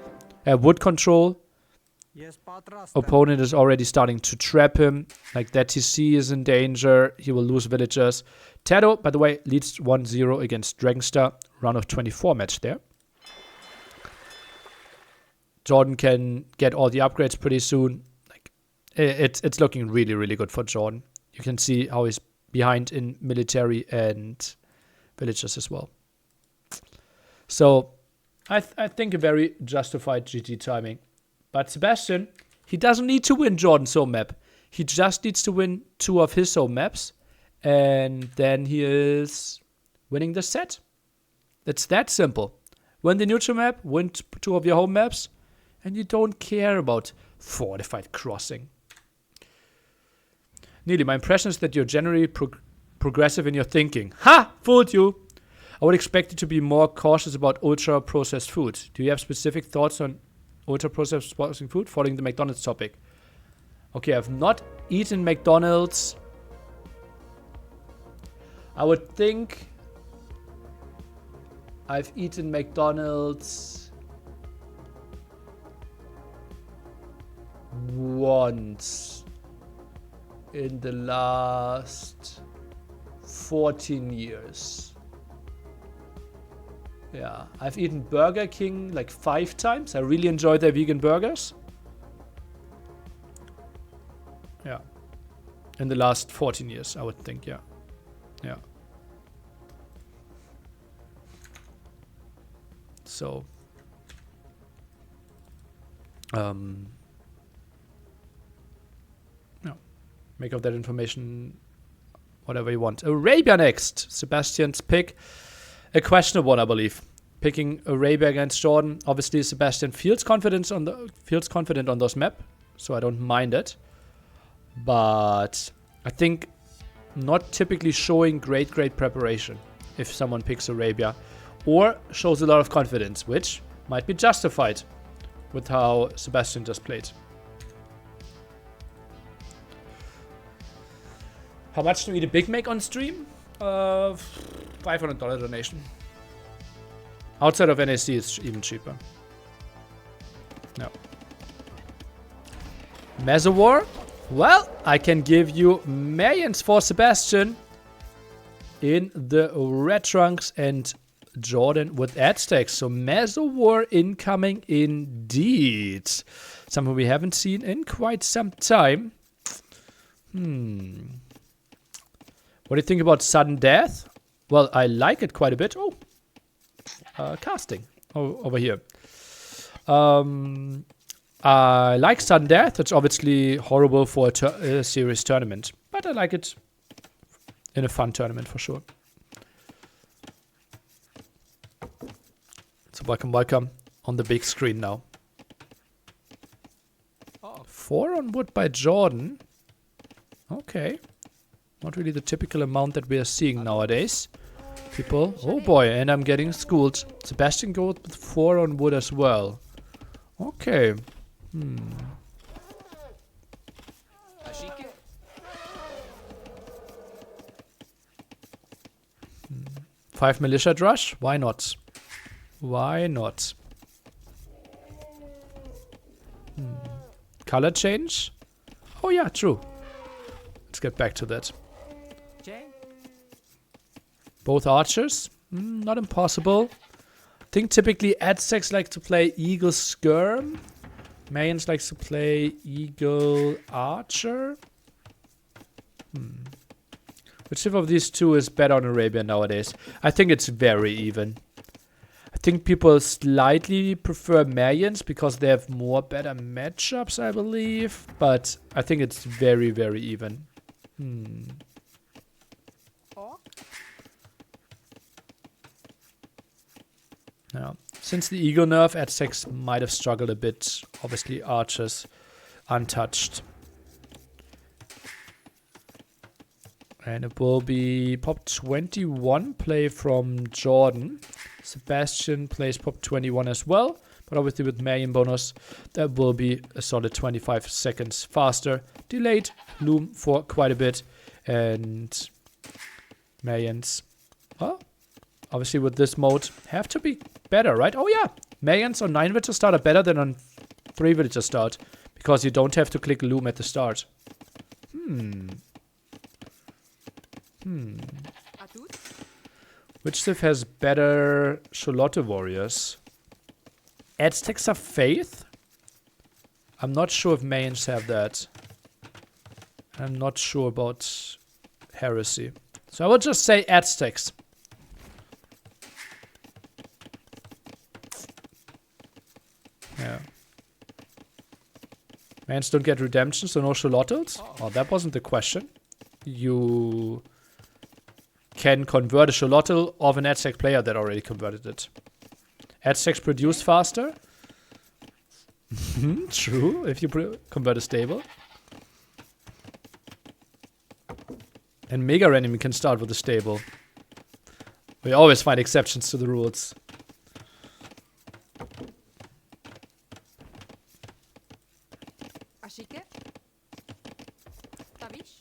Opponent is already starting to trap him. Like, that TC is in danger. He will lose villagers. Tado, by the way, leads 1-0 against Dragonstar. Round of 24 match there. JorDan can get all the upgrades pretty soon. Like, it's looking really, really good for JorDan. You can see how he's behind in military and villagers as well. So, I think a very justified GG timing. But Sebastian, he doesn't need to win JorDan's home map. He just needs to win 2 of his home maps. And then he is winning the set. It's that simple. Win the neutral map, win 2 of your home maps, and you don't care about fortified crossing. Nearly, my impression is that you're generally progressive in your thinking. Ha! Fooled you! I would expect you to be more cautious about ultra-processed food. Do you have specific thoughts on ultra-processed food following the McDonald's topic? Okay, I've not eaten McDonald's. I would think I've eaten McDonald's once in the last 14 years. Yeah, I've eaten Burger King like 5 times. I really enjoy their vegan burgers. Yeah. In the last 14 years, I would think, yeah. Yeah. So. Yeah. Make of that information whatever you want. Arabia next. Sebastian's pick. A questionable one, I believe. Picking Arabia against JorDan. Obviously, Sebastian feels confident on those map, so I don't mind it. But I think not typically showing great preparation if someone picks Arabia, or shows a lot of confidence, which might be justified with how Sebastian just played. How much to eat a Big Mac on stream? $500 donation. Outside of NAC, it's even cheaper. No. Mesowar? Well, I can give you millions for Sebastian in the red trunks and JorDan with Aztecs. So Mesowar incoming indeed. Something we haven't seen in quite some time. What do you think about sudden death? Well, I like it quite a bit. Oh, casting over here. I like sudden death. It's obviously horrible for a series tournament, but I like it in a fun tournament for sure. So welcome on the big screen now. 4 on wood by JorDan. Okay. Not really the typical amount that we are seeing nowadays. People. Oh boy, and I'm getting schooled. Sebastian goes with 4 on wood as well. Okay. 5 militia rush? Why not? Why not? Color change? Oh yeah, true. Let's get back to that. Both archers? Not impossible. I think typically Aztecs like to play Eagle Skirm. Mayans likes to play Eagle Archer. Which of these two is better on Arabia nowadays? I think it's very even. I think people slightly prefer Mayans because they have more better matchups, I believe. But I think it's very, very even. Yeah. Since the Eagle nerf, Aztecs might have struggled a bit. Obviously, Archers untouched. And it will be Pop 21 play from JorDan. Sebastian plays Pop 21 as well. But obviously with Marion bonus, that will be a solid 25 seconds faster. Delayed Loom for quite a bit. And Marion's, well, obviously with this mode, have to be better, right? Oh yeah, Marion's on 9 villager start are better than on 3 villager start. Because you don't have to click Loom at the start. Which civ has better Charlotte warriors? Aztecs of Faith? I'm not sure if Mayans have that. I'm not sure about Heresy. So I will just say Aztecs. Yeah. Mayans don't get redemption, so no Charlottes? Oh, that wasn't the question. You can convert a Charlotte of an Aztec player that already converted it. Aztecs produce faster. True, if you convert a stable. And Mega Enemy can start with a stable. We always find exceptions to the rules. Así que,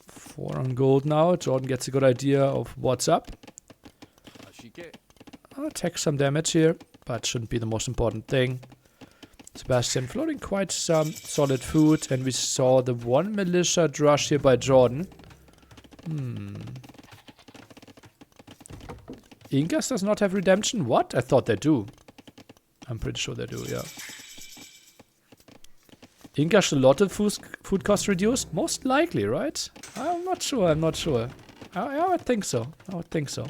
4 on gold now. JorDan gets a good idea of what's up. I'll take some damage here, but shouldn't be the most important thing. Sebastian floating quite some solid food, and we saw the 1 militia drush here by JorDan. Incas does not have redemption? What? I thought they do. I'm pretty sure they do, yeah. Inca should a lot of food cost reduced? Most likely, right? I'm not sure, I'm not sure. I would think so. I would think so.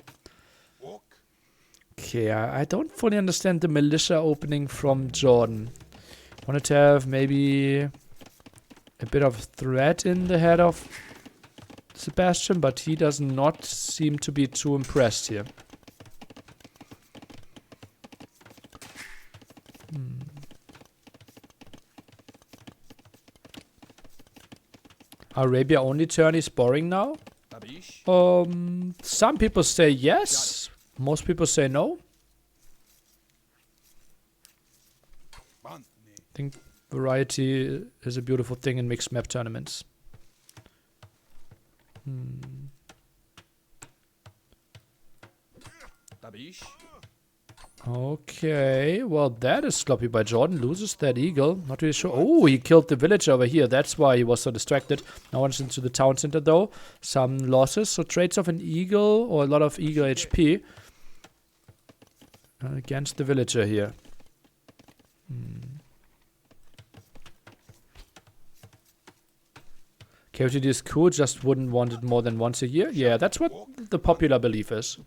Okay, I don't fully understand the militia opening from JorDan. Wanted to have maybe a bit of threat in the head of Sebastian, but he does not seem to be too impressed here. Arabia only turn is boring now? Some people say yes. Most people say no. I think variety is a beautiful thing in mixed map tournaments. Okay, well that is sloppy by JorDan. Loses that eagle. Not really sure. Oh, he killed the village over here. That's why he was so distracted. Now one's into the town center though. Some losses. So trades off an eagle or a lot of eagle HP against the villager here. KOTD is cool, just wouldn't want it more than once a year. Yeah, that's what the popular belief is.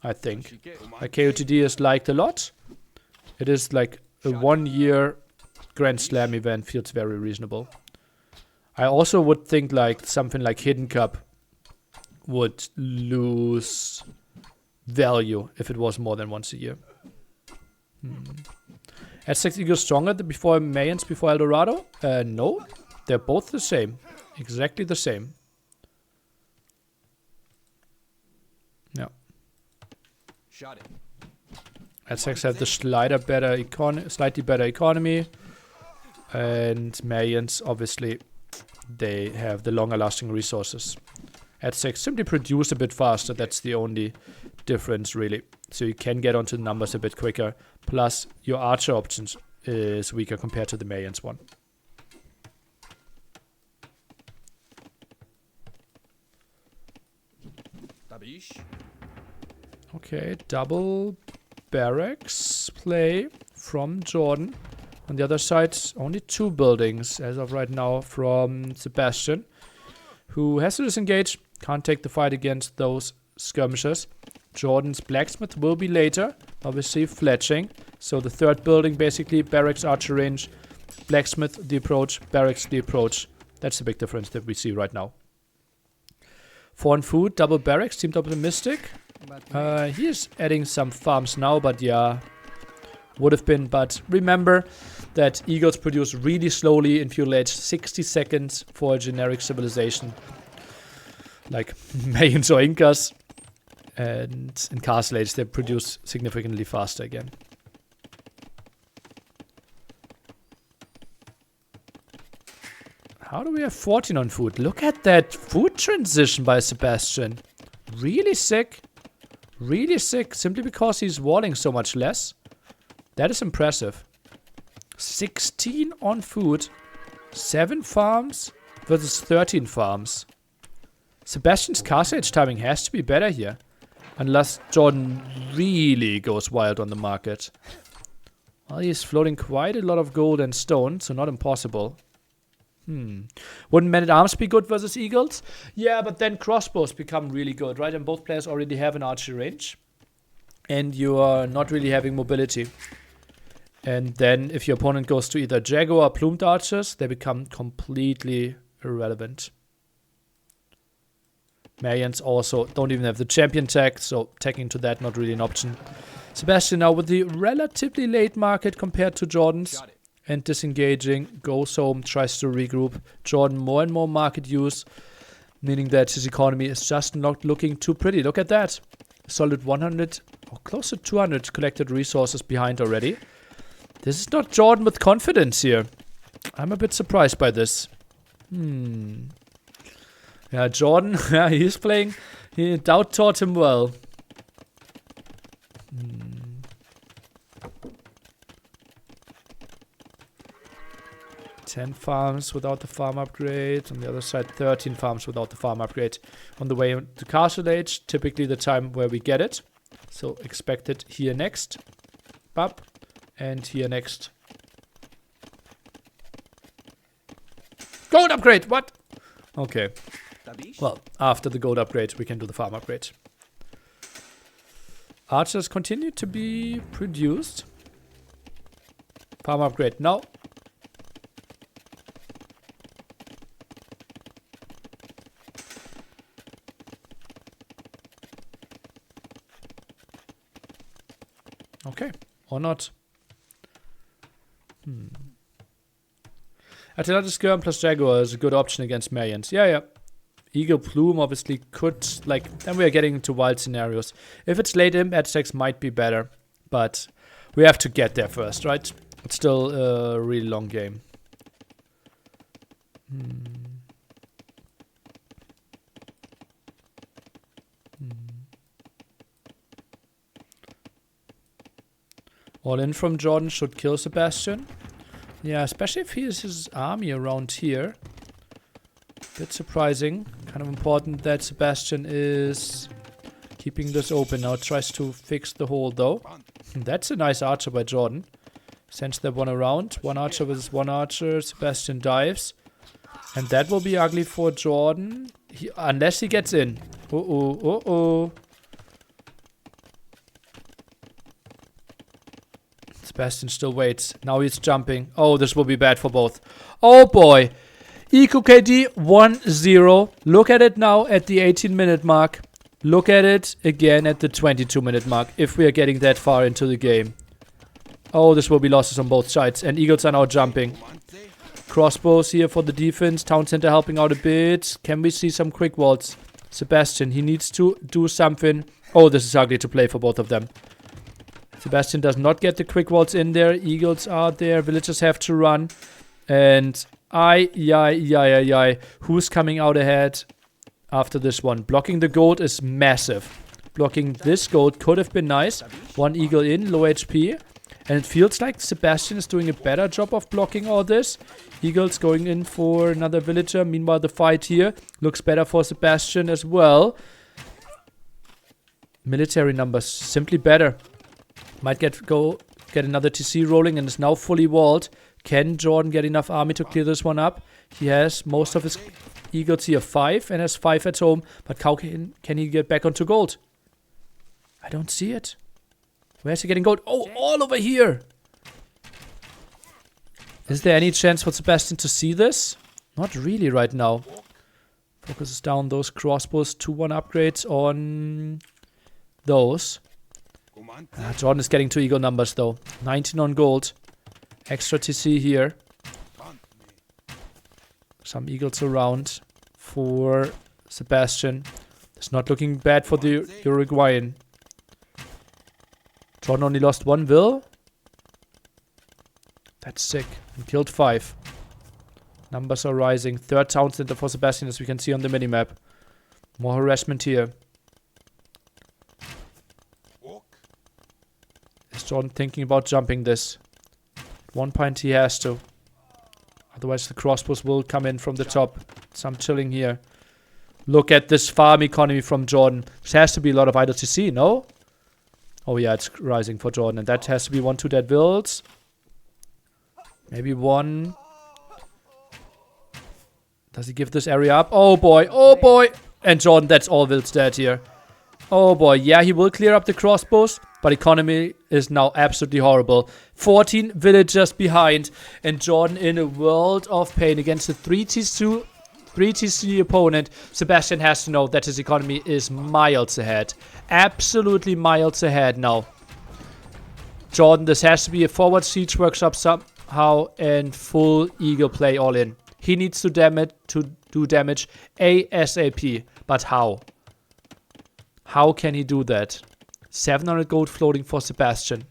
I think. Like KOTD is liked a lot. It is like a 1 year Grand Slam event, feels very reasonable. I also would think like something like Hidden Cup would lose value if it was more than once a year. S6 equals stronger than before Mayans, before Eldorado? No, they're both the same. Exactly the same. Yeah. S6 have the slightly better economy, and Mayans obviously they have the longer lasting resources. S6 simply produce a bit faster. That's the only difference really. So you can get onto the numbers a bit quicker. Plus your archer options is weaker compared to the Mayans one. Okay, double barracks play from JorDan. On the other side, only 2 buildings as of right now from Sebastian, who has to disengage. Can't take the fight against those skirmishers. JorDan's blacksmith will be later, obviously fletching. So the 3rd building, basically barracks, archer range, blacksmith the approach, barracks the approach. That's the big difference that we see right now. 4 on food, double barracks, seemed optimistic. He is adding some farms now, but yeah, would have been. But remember that eagles produce really slowly in feudal age, 60 seconds for a generic civilization like Mayans or Incas, and in castle age they produce significantly faster again. How do we have 14 on food? Look at that food transition by Sebastian. Really sick. Really sick. Simply because he's walling so much less. That is impressive. 16 on food. 7 farms versus 13 farms. Sebastian's castle age timing has to be better here. Unless JorDan really goes wild on the market. Well, he's floating quite a lot of gold and stone, so not impossible. Wouldn't men-at-arms be good versus eagles? Yeah, but then crossbows become really good, right? And both players already have an archery range. And you are not really having mobility. And then if your opponent goes to either jaguar or plumed archers, they become completely irrelevant. Mayans also don't even have the champion tag, so tagging to that, not really an option. Sebastian now with the relatively late market compared to JorDan's. And disengaging, goes home, tries to regroup. JorDan more and more market use. Meaning that his economy is just not looking too pretty. Look at that. Solid 100 or close to 200 collected resources behind already. This is not JorDan with confidence here. I'm a bit surprised by this. Yeah, JorDan, yeah, he's playing. Doubt taught him well. 10 farms without the farm upgrade. On the other side, 13 farms without the farm upgrade. On the way to Castle Age, typically the time where we get it. So expect it here next. Bap. And here next. Gold upgrade! What? Okay. Well, after the gold upgrade, we can do the farm upgrade. Archers continue to be produced. Farm upgrade. No. Okay. Or not. Atalanta Skirm plus Jaguar is a good option against Marians. Yeah. Eagle Plume obviously could, like, then we are getting into wild scenarios. If it's late imp, Aztecs might be better. But we have to get there first, right? It's still a really long game. All in from JorDan should kill Sebastian. Yeah, especially if he has his army around here. Bit surprising. Kind of important that Sebastian is keeping this open. Now tries to fix the hole though. That's a nice archer by JorDan. Sends that one around. One archer versus one archer. Sebastian dives. And that will be ugly for JorDan. Unless he gets in. Uh-oh. Sebastian still waits. Now he's jumping. Oh, this will be bad for both. Oh boy. Eco KD 1-0. Look at it now at the 18-minute mark. Look at it again at the 22-minute mark. If we are getting that far into the game. Oh, this will be losses on both sides. And Eagles are now jumping. Crossbows here for the defense. Town Center helping out a bit. Can we see some quick walls? Sebastian, he needs to do something. Oh, this is ugly to play for both of them. Sebastian does not get the quick walls in there. Eagles are there. Villagers have to run. And who's coming out ahead after this one? Blocking the gold is massive. Blocking this gold could have been nice. One eagle in, low HP. And it feels like Sebastian is doing a better job of blocking all this. Eagles going in for another villager. Meanwhile, the fight here looks better for Sebastian as well. Military numbers simply better. Might get another TC rolling and is now fully walled. Can JorDan get enough army to clear this one up? He has most of his eagles here 5 and has 5 at home. But how can he get back onto gold? I don't see it. Where's he getting gold? Oh, all over here. Is there any chance for Sebastian to see this? Not really right now. Focuses down those crossbows. 2-1 upgrades on those. JorDan is getting 2 eagle numbers though. 19 on gold. Extra TC here. Some eagles around for Sebastian. It's not looking bad for the Uruguayan. JorDan only lost 1 will. That's sick. And killed 5. Numbers are rising. 3rd town center for Sebastian as we can see on the minimap. More harassment here. Is JorDan thinking about jumping this? At one point he has to. Otherwise the crossbows will come in from the top. Some chilling here. Look at this farm economy from JorDan. This has to be a lot of idle TC, no? Oh yeah, it's rising for JorDan. And that has to be 1-2 dead wills. Maybe 1. Does he give this area up? Oh boy, oh boy. And JorDan, that's all wills dead here. Oh boy, yeah, he will clear up the crossbows. But economy is now absolutely horrible. 14 villagers behind. And JorDan in a world of pain against a 3TC opponent. Sebastian has to know that his economy is miles ahead. Absolutely miles ahead now. JorDan, this has to be a forward siege workshop somehow and full eagle play all in. He needs to do damage ASAP. But how? How can he do that? 700 gold floating for Sebastian.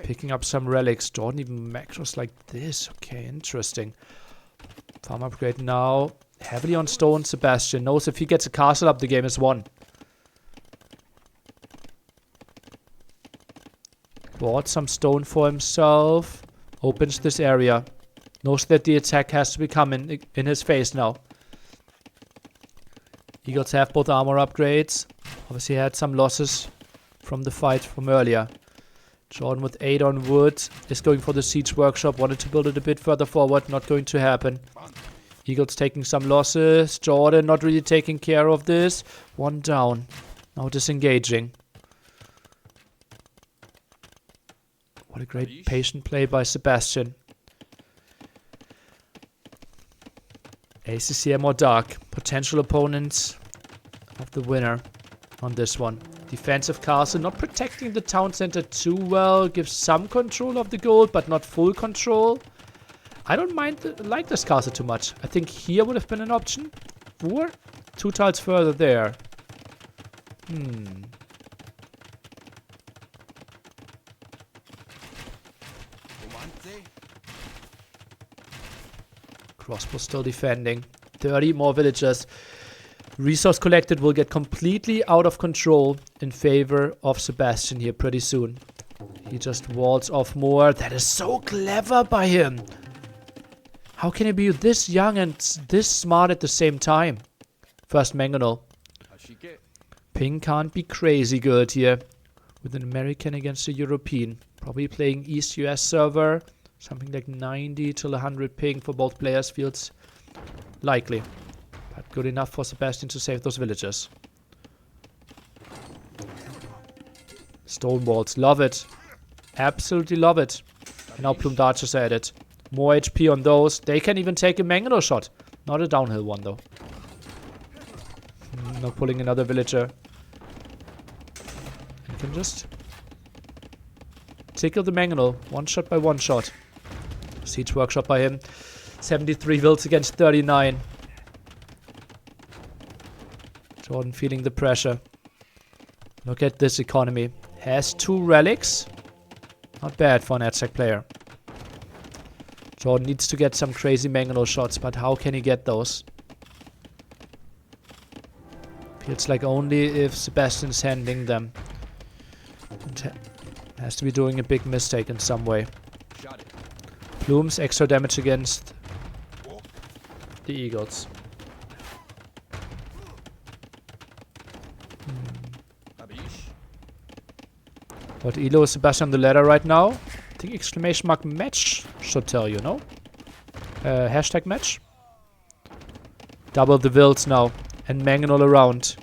Picking up some relics. JorDan even macros like this. Okay, interesting. Farm upgrade now. Heavily on stone. Sebastian knows if he gets a castle up, the game is won. Bought some stone for himself. Opens this area. Knows that the attack has to be coming in his face now. Eagles have both armor upgrades. Obviously had some losses from the fight from earlier. JorDan with 8 on wood is going for the siege workshop. Wanted to build it a bit further forward. Not going to happen. Eagles taking some losses. JorDan not really taking care of this. 1 down. Now disengaging. What a great patient play by Sebastian. ACCM or Dark. Potential opponents of the winner on this one. Defensive castle. Not protecting the town center too well. Gives some control of the gold, but not full control. I don't like this castle too much. I think here would have been an option. Or 2 tiles further there. Crossbow still defending. 30 more villagers. Resource collected will get completely out of control in favor of Sebastian here pretty soon. He just walls off more. That is so clever by him. How can he be this young and this smart at the same time? First mangonel. Ping can't be crazy good here. With an American against a European. Probably playing East US server. Something like 90 till 100 ping for both players feels likely. But good enough for Sebastian to save those villagers. Stone walls. Love it. Absolutely love it. And now Plumed Archers are added. More HP on those. They can even take a mangonel shot. Not a downhill one though. Now pulling another villager. You can just tickle the mangonel. 1 shot by 1 shot. Siege workshop by him. 73 wills against 39. JorDan feeling the pressure. Look at this economy. Has 2 relics. Not bad for an attack player. JorDan needs to get some crazy mangonel shots, but how can he get those? Feels like only if Sebastian's handling them. Has to be doing a big mistake in some way. Plumes, extra damage against the Eagles. What elo is Sebastian on the ladder right now? I think exclamation mark match should tell you, no? Hashtag match. Double the wills now. And mangonel around.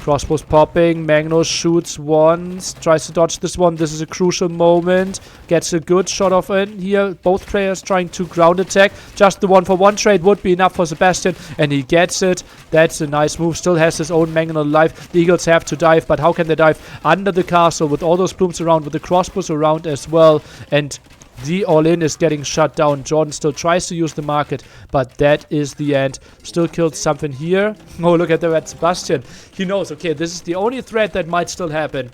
Crossbows popping. Mangonel shoots once. Tries to dodge this one. This is a crucial moment. Gets a good shot off in here. Both players trying to ground attack. Just the 1-for-1 trade would be enough for Sebastian. And he gets it. That's a nice move. Still has his own mangonel alive. The Eagles have to dive. But how can they dive? Under the castle with all those plumes around. With the crossbows around as well. And the all-in is getting shut down. JorDan still tries to use the market, but that is the end. Still killed something here. Oh, look at the red Sebastian. He knows, okay, this is the only threat that might still happen.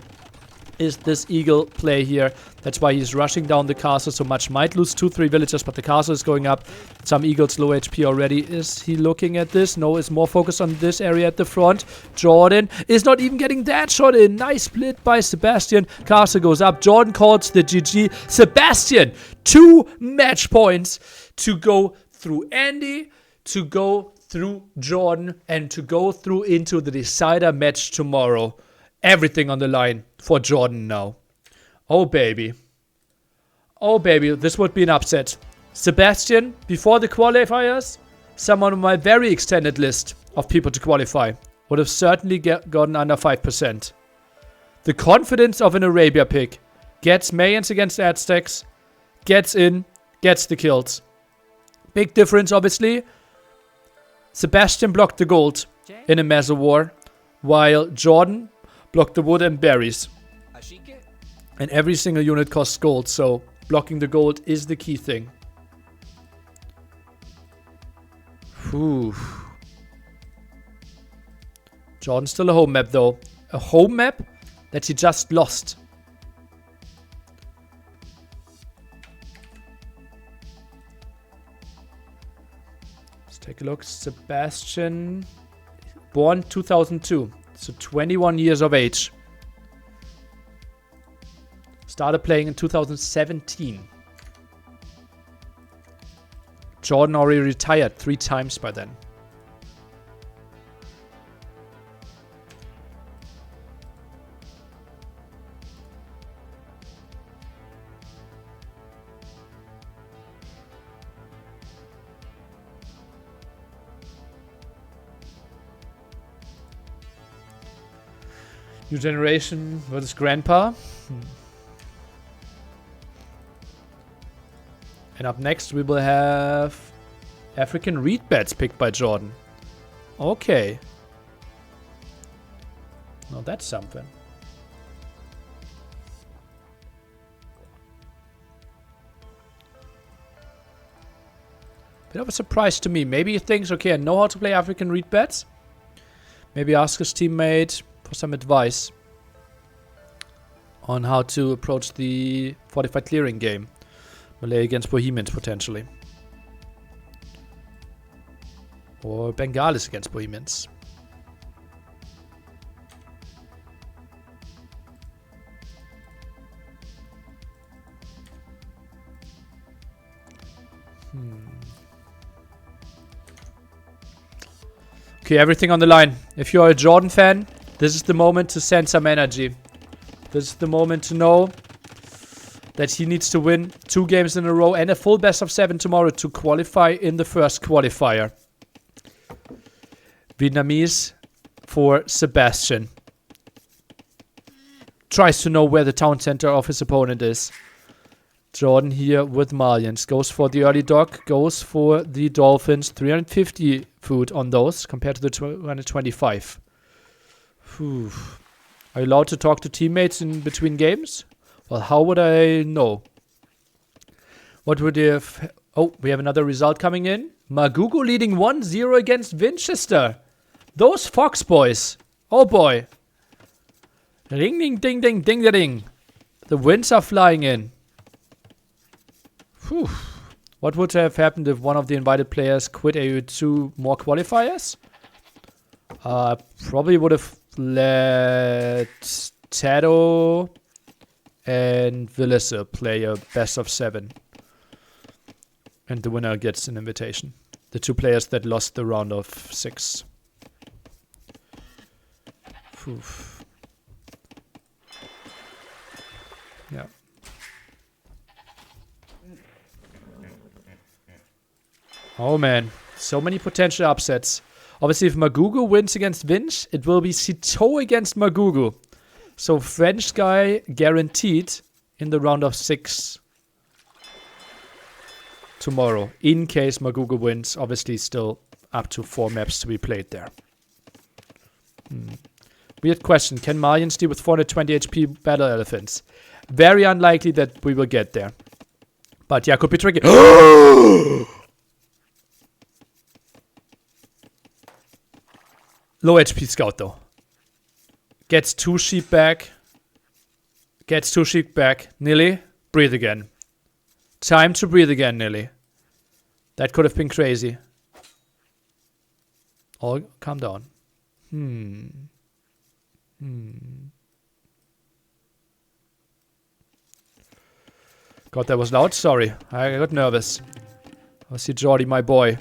Is this eagle play here. That's why he's rushing down the castle so much. Might lose 2-3 villagers, but the castle is going up. Some eagles low HP already. Is he looking at this? No, is more focused on this area at the front. JorDan is not even getting that shot in. Nice split by Sebastian. Castle goes up. JorDan calls the GG. Sebastian, 2 match points to go through Andy, to go through JorDan, and to go through into the decider match tomorrow. Everything on the line for JorDan now. Oh, baby. Oh, baby. This would be an upset. Sebastian, before the qualifiers, someone on my very extended list of people to qualify, would have certainly gotten under 5%. The confidence of an Arabia pick. Gets Mayans against Aztecs. Gets in. Gets the kills. Big difference, obviously. Sebastian blocked the gold in a Mesa war, while JorDan blocked the wood and berries. And every single unit costs gold, so blocking the gold is the key thing. Whew. JorDan's still a home map though. A home map that he just lost. Let's take a look. Sebastian, born 2002, so 21 years of age. Started playing in 2017. JorDan already retired 3 times by then. New generation versus grandpa. And up next we will have African reed beds picked by JorDan. Okay. Now that's something. Bit of a surprise to me. Maybe he thinks, okay, I know how to play African reed beds. Maybe ask his teammate for some advice on how to approach the fortified clearing game. Malay against Bohemians, potentially. Or Bengalis against Bohemians. Okay, everything on the line. If you're a JorDan fan, this is the moment to send some energy. This is the moment to know that he needs to win 2 games in a row and a full best of 7 tomorrow to qualify in the first qualifier. Vietnamese for Sebastian. Tries to know where the town center of his opponent is. JorDan here with Malians. Goes for the early dock. Goes for the Dolphins. 350 food on those compared to the 225. Whew. Are you allowed to talk to teammates in between games? Well, how would I know? What would you have... Oh, we have another result coming in. Magugu leading 1-0 against Winchester. Those Fox boys. Oh boy. Ring ding ding ding ding ding ding. The wins are flying in. Whew. What would have happened if one of the invited players quit AU2 more qualifiers? Probably would have let Tado and Vilissa play a best of 7. And the winner gets an invitation. The 2 players that lost the round of 6. Whew. Yeah. Oh man, so many potential upsets. Obviously, if Magugu wins against Vinch, it will be Citeaux against Magugu. So French guy guaranteed in the round of 6 tomorrow. In case Magugu wins, obviously still up to 4 maps to be played there. Weird question. Can Malians deal with 420 HP battle elephants? Very unlikely that we will get there. But yeah, could be tricky. Low HP scout though. Gets 2 sheep back. Gets 2 sheep back. Nilly, breathe again. Time to breathe again, Nilly. That could have been crazy. Oh, calm down. God, that was loud. Sorry. I got nervous. I see Jordy, my boy.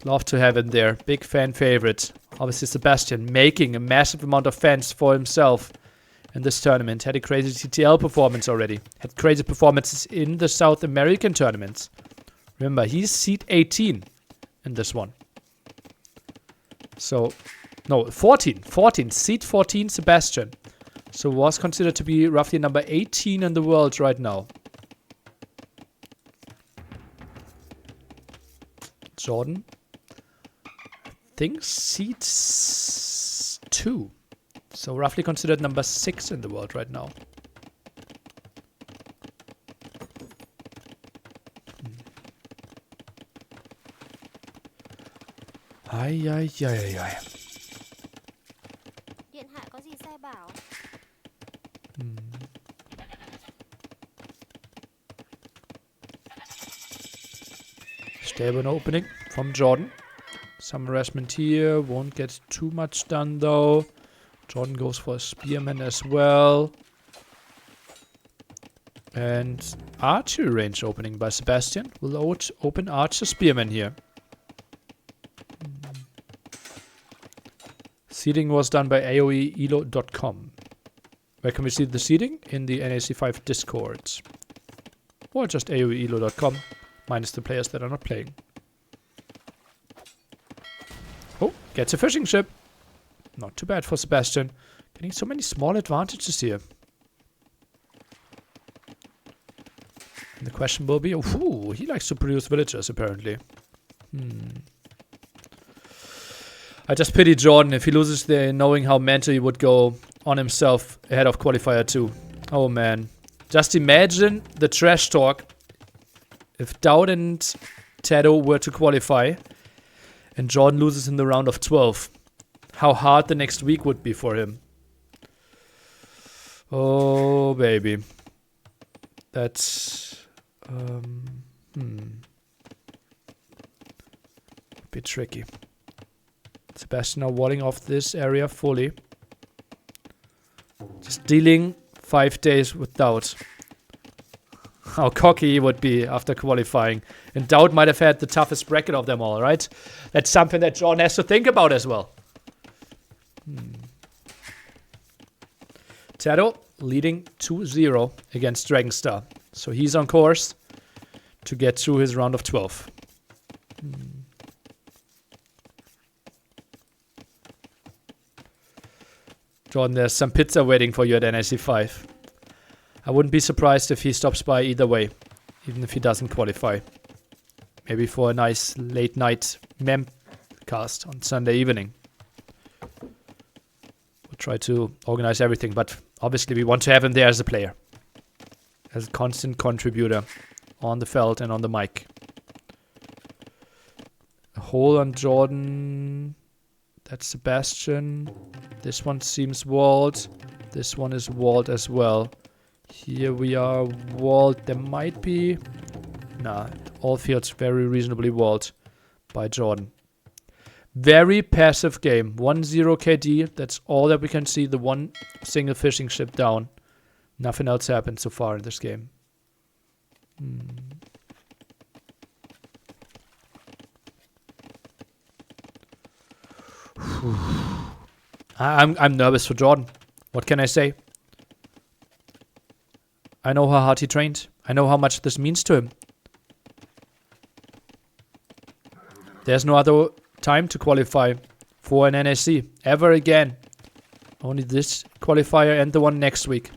Love to have him there. Big fan favorite. Obviously Sebastian making a massive amount of fans for himself in this tournament. Had a crazy TTL performance already. Had crazy performances in the South American tournaments. Remember, he's seed 18 in this one. So, no, 14. 14. Seed 14 Sebastian. So was considered to be roughly number 18 in the world right now. JorDan. Think seed 2. So roughly considered number 6 in the world right now. Ai, ai, ai, ai, ai. Điện hạ có gì sai bảo? Stable opening from JorDan. Some harassment here. Won't get too much done though. JorDan goes for a spearman as well. And archery range opening by Sebastian. Will open archer spearman here. Seeding was done by aoeelo.com. Where can we see the seeding? In the NAC5 Discord. Or just aoeelo.com. Minus the players that are not playing. Oh, gets a fishing ship. Not too bad for Sebastian. Getting so many small advantages here. And the question will be, ooh, he likes to produce villagers apparently. I just pity JorDan if he loses there, knowing how mental he would go on himself ahead of qualifier 2. Oh man. Just imagine the trash talk if Dowd and Tado were to qualify and JorDan loses in the round of 12. How hard the next week would be for him. Oh baby. That's bit tricky. Sebastian now walling off this area fully. Just dealing 5 days with Dowd. How cocky he would be after qualifying. And Dowd might have had the toughest bracket of them all, right? That's something that JorDan has to think about as well. Tado leading 2-0 against Dragonstar. So he's on course to get through his round of 12. JorDan, there's some pizza waiting for you at NAC5. I wouldn't be surprised if he stops by either way, even if he doesn't qualify. Maybe for a nice late night mem cast on Sunday evening. We'll try to organize everything, but obviously we want to have him there as a player. As a constant contributor on the felt and on the mic. A hole on JorDan. That's Sebastian. This one seems walled. This one is walled as well. Here we are walled. There might be... Nah, all fields very reasonably walled by JorDan. Very passive game. 1-0 KD. That's all that we can see. The one single fishing ship down. Nothing else happened so far in this game. I'm nervous for JorDan. What can I say? I know how hard he trained. I know how much this means to him. There's no other time to qualify for an NAC ever again. Only this qualifier and the one next week.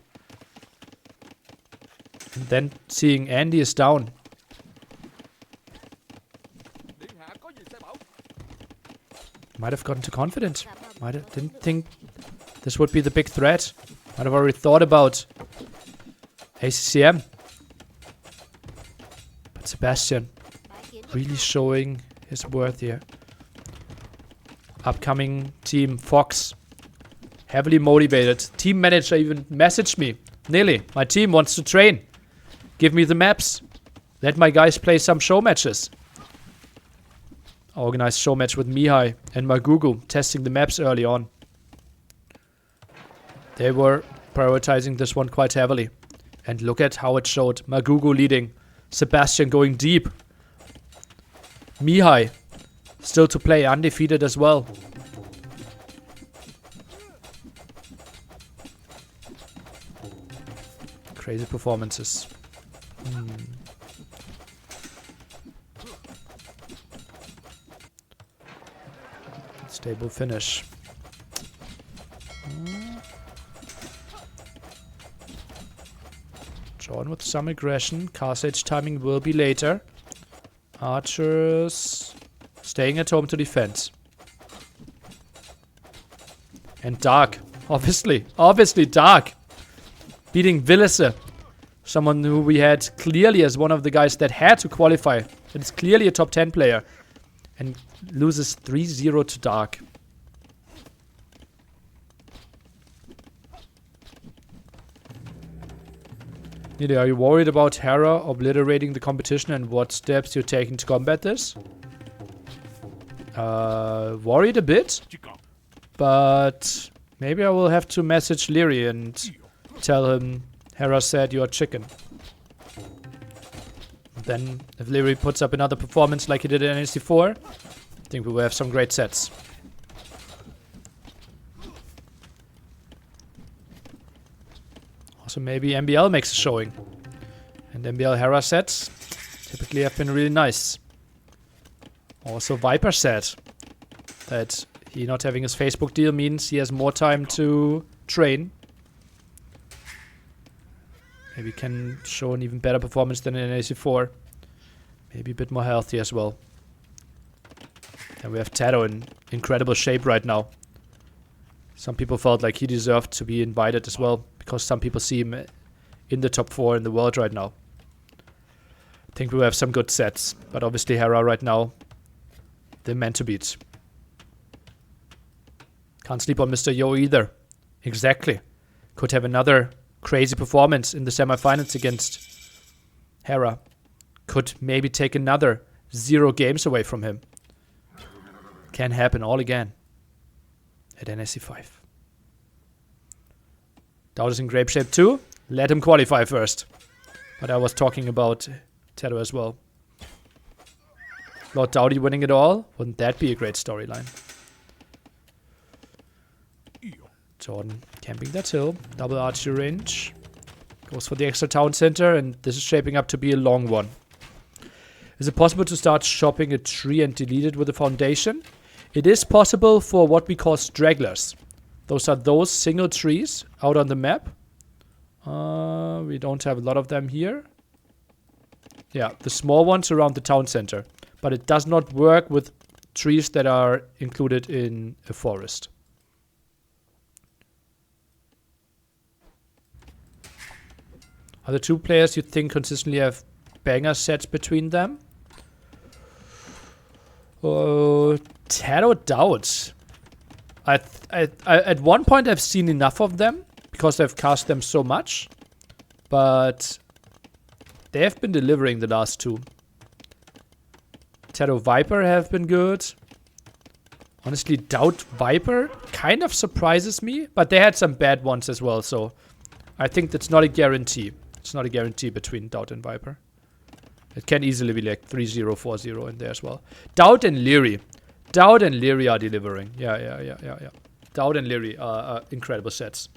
And then seeing Andy is down. Might have gotten too confident. Didn't think this would be the big threat. Might have already thought about ACCM. But Sebastian really showing his worth here. Upcoming team Fox. Heavily motivated. Team manager even messaged me. Nearly. My team wants to train. Give me the maps. Let my guys play some show matches. Organized show match with Mihai and Magugu, testing the maps early on. They were prioritizing this one quite heavily. And look at how it showed. Magugu leading. Sebastian going deep. Mihai still to play, undefeated as well. Crazy performances. Stable finish. JorDan with some aggression. Cast Age timing will be later. Archers staying at home to defend. And Dark. Obviously Dark. Beating Villese. Someone who we had clearly as one of the guys that had to qualify. That is clearly a top 10 player. and loses 3-0 to Dark. Neely, are you worried about Hera obliterating the competition and what steps you're taking to combat this? Worried a bit, but maybe I will have to message Leary and tell him Hera said you're chicken. Then, if Leary puts up another performance like he did in NSC4, I think we will have some great sets. Also, maybe MBL makes a showing. And MBL Hera sets typically have been really nice. Also, Viper said that he not having his Facebook deal means he has more time to train. Maybe can show an even better performance than in AC4. Maybe a bit more healthy as well. And we have Tato in incredible shape right now. Some people felt like he deserved to be invited as well, because some people see him in the top 4 in the world right now. I think we will have some good sets, but obviously Hera right now, they're meant to beat. Can't sleep on Mr. Yo either. Exactly. Could have another crazy performance in the semifinals against Hera. Could maybe take another 0 games away from him. Can happen all again at NSC 5. Dowd is in grape shape too. Let him qualify first. But I was talking about Tato as well. Lord Dowdy winning it all? Wouldn't that be a great storyline? JorDan camping that hill. Double archery range. Goes for the extra town center, and this is shaping up to be a long one. Is it possible to start shopping a tree and delete it with a foundation? It is possible for what we call stragglers. Those are those single trees out on the map. We don't have a lot of them here. Yeah, the small ones around the town center. But it does not work with trees that are included in a forest. Are the two players you think consistently have banger sets between them? Tato doubts. At one point I've seen enough of them because I've cast them so much, but they have been delivering the last two. Tato Viper have been good. Honestly, Doubt Viper kind of surprises me, but they had some bad ones as well, so I think that's not a guarantee. It's not a guarantee between Doubt and Viper. It can easily be like 3-0, 4-0 in there as well. Doubt and Leary. Doubt and Leary are delivering. Yeah. Doubt and Leary are incredible sets.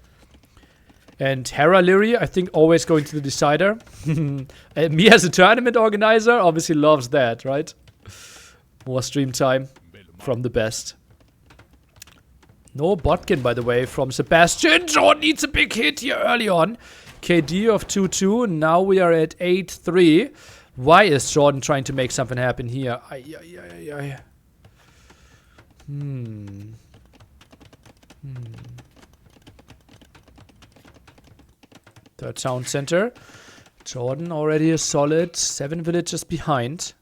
And Hera Leary, I think, always going to the decider. Me as a tournament organizer obviously loves that, right? More stream time from the best. No Botkin, by the way, from Sebastian. JorDan needs a big hit here early on. KD of 2-2. Now we are at 8-3. Why is JorDan trying to make something happen here? Third town center. JorDan already a solid 7 villages behind.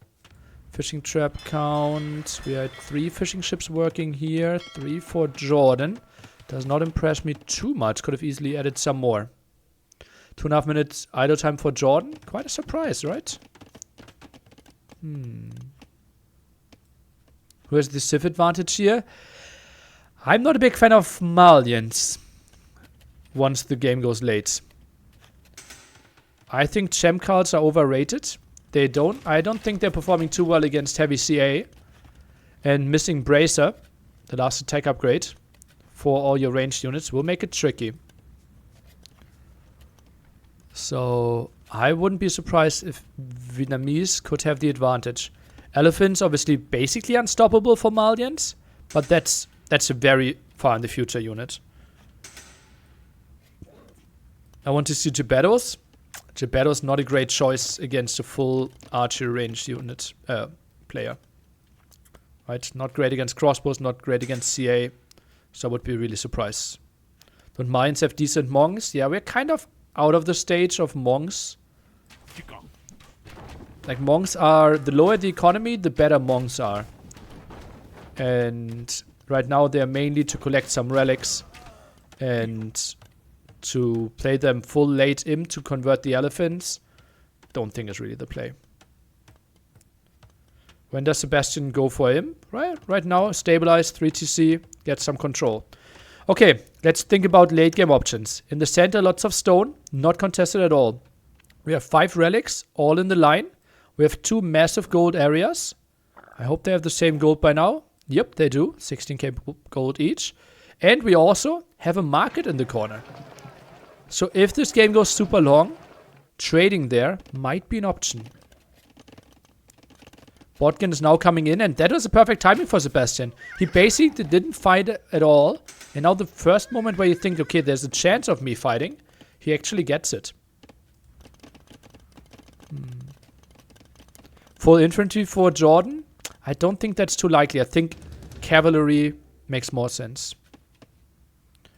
Fishing trap count. We had 3 fishing ships working here. 3 for JorDan. Does not impress me too much. Could have easily added some more. 2.5 minutes idle time for JorDan. Quite a surprise, right? Who has the Civ advantage here? I'm not a big fan of Malians once the game goes late. I think Gem cards are overrated. I don't think they're performing too well against heavy CA. And missing Bracer, the last attack upgrade, for all your ranged units will make it tricky. So I wouldn't be surprised if Vietnamese could have the advantage. Elephants obviously basically unstoppable for Malians, but that's a very far in the future unit. I want to see Gebettos. Gebetto's not a great choice against a full archery range unit player. Right? Not great against crossbows, not great against CA. So I would be really surprised. Don't Mayans have decent monks? Yeah, we're kind of out of the stage of monks. Like monks are, the lower the economy, the better monks are. And right now they're mainly to collect some relics and to play them full late im to convert the elephants. Don't think it's really the play. When does Sebastian go for him? Right now, stabilize, 3TC, get some control. Okay, let's think about late game options. In the center, lots of stone, not contested at all. We have 5 relics, all in the line. We have 2 massive gold areas. I hope they have the same gold by now. Yep, they do. 16k gold each. And we also have a market in the corner. So if this game goes super long, trading there might be an option. Botkin is now coming in, and that was a perfect timing for Sebastian. He basically didn't fight at all. And now the first moment where you think, okay, there's a chance of me fighting, he actually gets it. Full infantry for JorDan? I don't think that's too likely. I think cavalry makes more sense.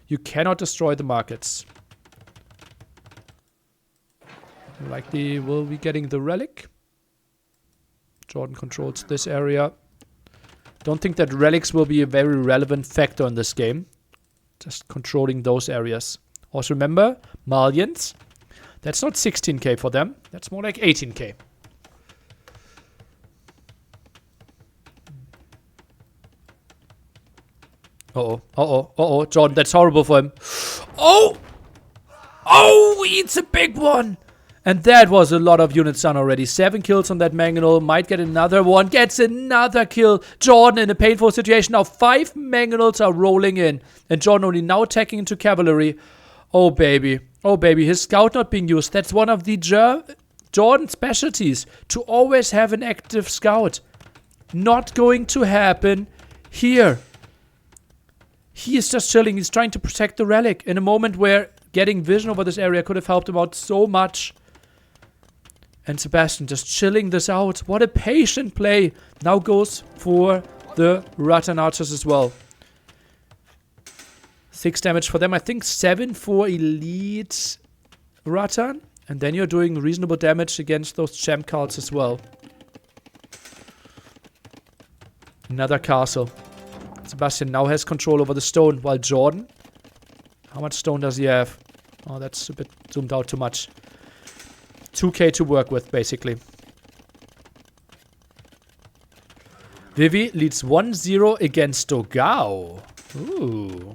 You cannot destroy the markets. Likely will be getting the relic. JorDan controls this area. Don't think that relics will be a very relevant factor in this game. Just controlling those areas. Also remember, Malians. That's not 16k for them. That's more like 18k. JorDan, that's horrible for him. He eats a big one. And that was a lot of units done already. 7 kills on that Mangonel. Might get another one. Gets another kill. JorDan in a painful situation. Now 5 Mangonels are rolling in. And JorDan only now attacking into cavalry. Oh, baby. Oh, baby. His scout not being used. That's one of the JorDan specialties. To always have an active scout. Not going to happen here. He is just chilling. He's trying to protect the relic. In a moment where getting vision over this area could have helped him out so much. And Sebastian just chilling this out. What a patient play. Now goes for the Rattan archers as well. 6 damage for them. I think 7 for elite Rattan. And then you're doing reasonable damage against those champ cards as well. Another castle. Sebastian now has control over the stone, while JorDan... How much stone does he have? Oh, that's a bit zoomed out too much. 2k to work with, basically. Vivi leads 1-0 against Dogao. Ooh.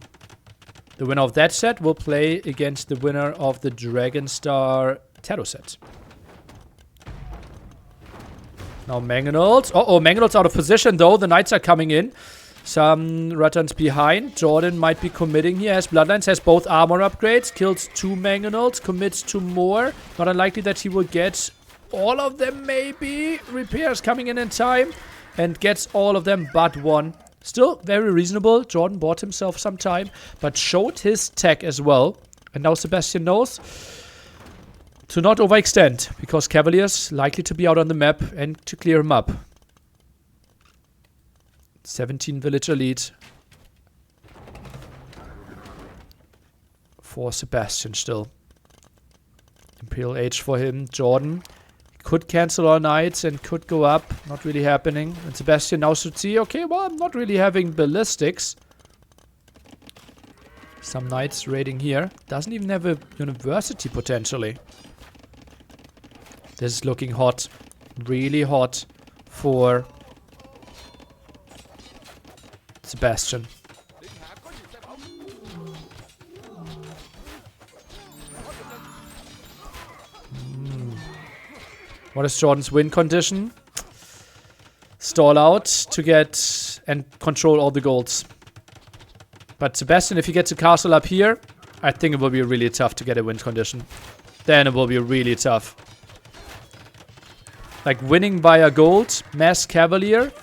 The winner of that set will play against the winner of the Dragon Star Tarot set. Now Mangonels. Mangonels out of position though. The Knights are coming in. Some Rattans behind. JorDan might be committing here. Has Bloodlines, has both armor upgrades. Kills 2 Mangonels. Commits to more. Not unlikely that he will get all of them maybe. Repairs coming in time. And gets all of them but 1. Still very reasonable. JorDan bought himself some time. But showed his tech as well. And now Sebastian knows to not overextend. Because Cavaliers likely to be out on the map and to clear him up. 17 villager lead for Sebastian still. Imperial Age for him. JorDan could cancel our knights and could go up. Not really happening. And Sebastian now should see, okay, well, I'm not really having ballistics. Some knights raiding here. Doesn't even have a university potentially. This is looking hot. Really hot for Sebastian. What is JorDan's win condition? Stall out to get and control all the golds. But Sebastian, if he gets a castle up here, I think it will be really tough to get a win condition. Then it will be really tough. Like winning via gold, mass cavalier,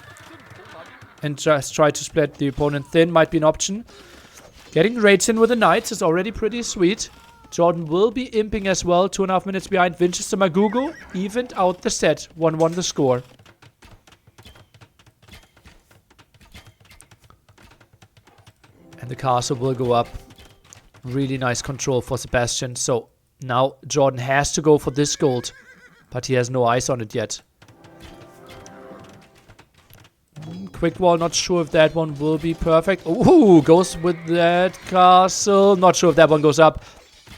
and just try to split the opponent thin might be an option. Getting raids in with the knights is already pretty sweet. JorDan will be imping as well. 2.5 minutes behind. Winchester Magugu evened out the set. 1-1 the score. And the castle will go up. Really nice control for Sebastian. So now JorDan has to go for this gold. But he has no eyes on it yet. Quick wall, not sure if that one will be perfect. Ooh, goes with that castle. Not sure if that one goes up.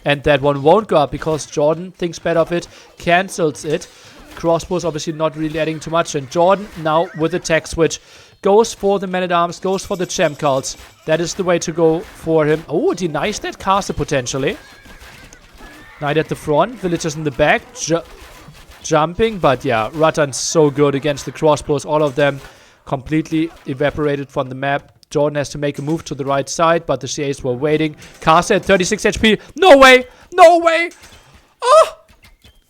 And that one won't go up because JorDan thinks better of it, cancels it. Crossbows obviously not really adding too much. And JorDan now with the tech switch goes for the man-at-arms, goes for the champ cards. That is the way to go for him. Oh, denies that castle potentially. Knight at the front, villagers in the back, jumping. But yeah, Rattan's so good against the crossbows. All of them completely evaporated from the map. JorDan has to make a move to the right side, but the CAs were waiting. Castle at 36 HP. No way! No way! Oh!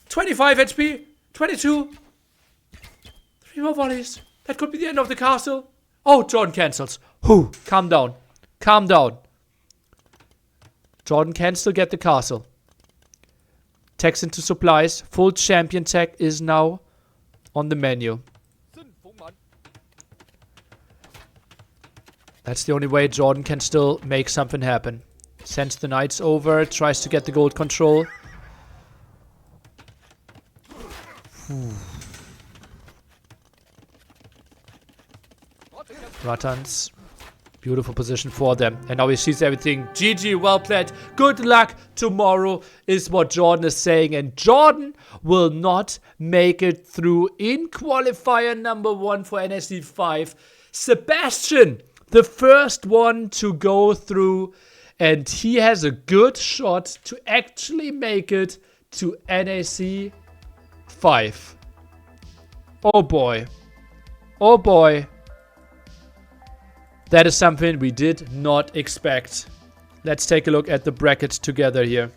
25 HP. 22. 3 more volleys. That could be the end of the castle. Oh, JorDan cancels. Whew. Calm down. Calm down. JorDan can still get the castle. Techs into supplies. Full champion tech is now on the menu. That's the only way JorDan can still make something happen. Sends the knights over. Tries to get the gold control. Rattan's beautiful position for them. And now he sees everything. GG, well played. Good luck. Tomorrow is what JorDan is saying. And JorDan will not make it through in qualifier number 1 for NSC 5. Sebastian, the first one to go through. And he has a good shot to actually make it to NAC 5. Oh boy. Oh boy. That is something we did not expect. Let's take a look at the brackets together here.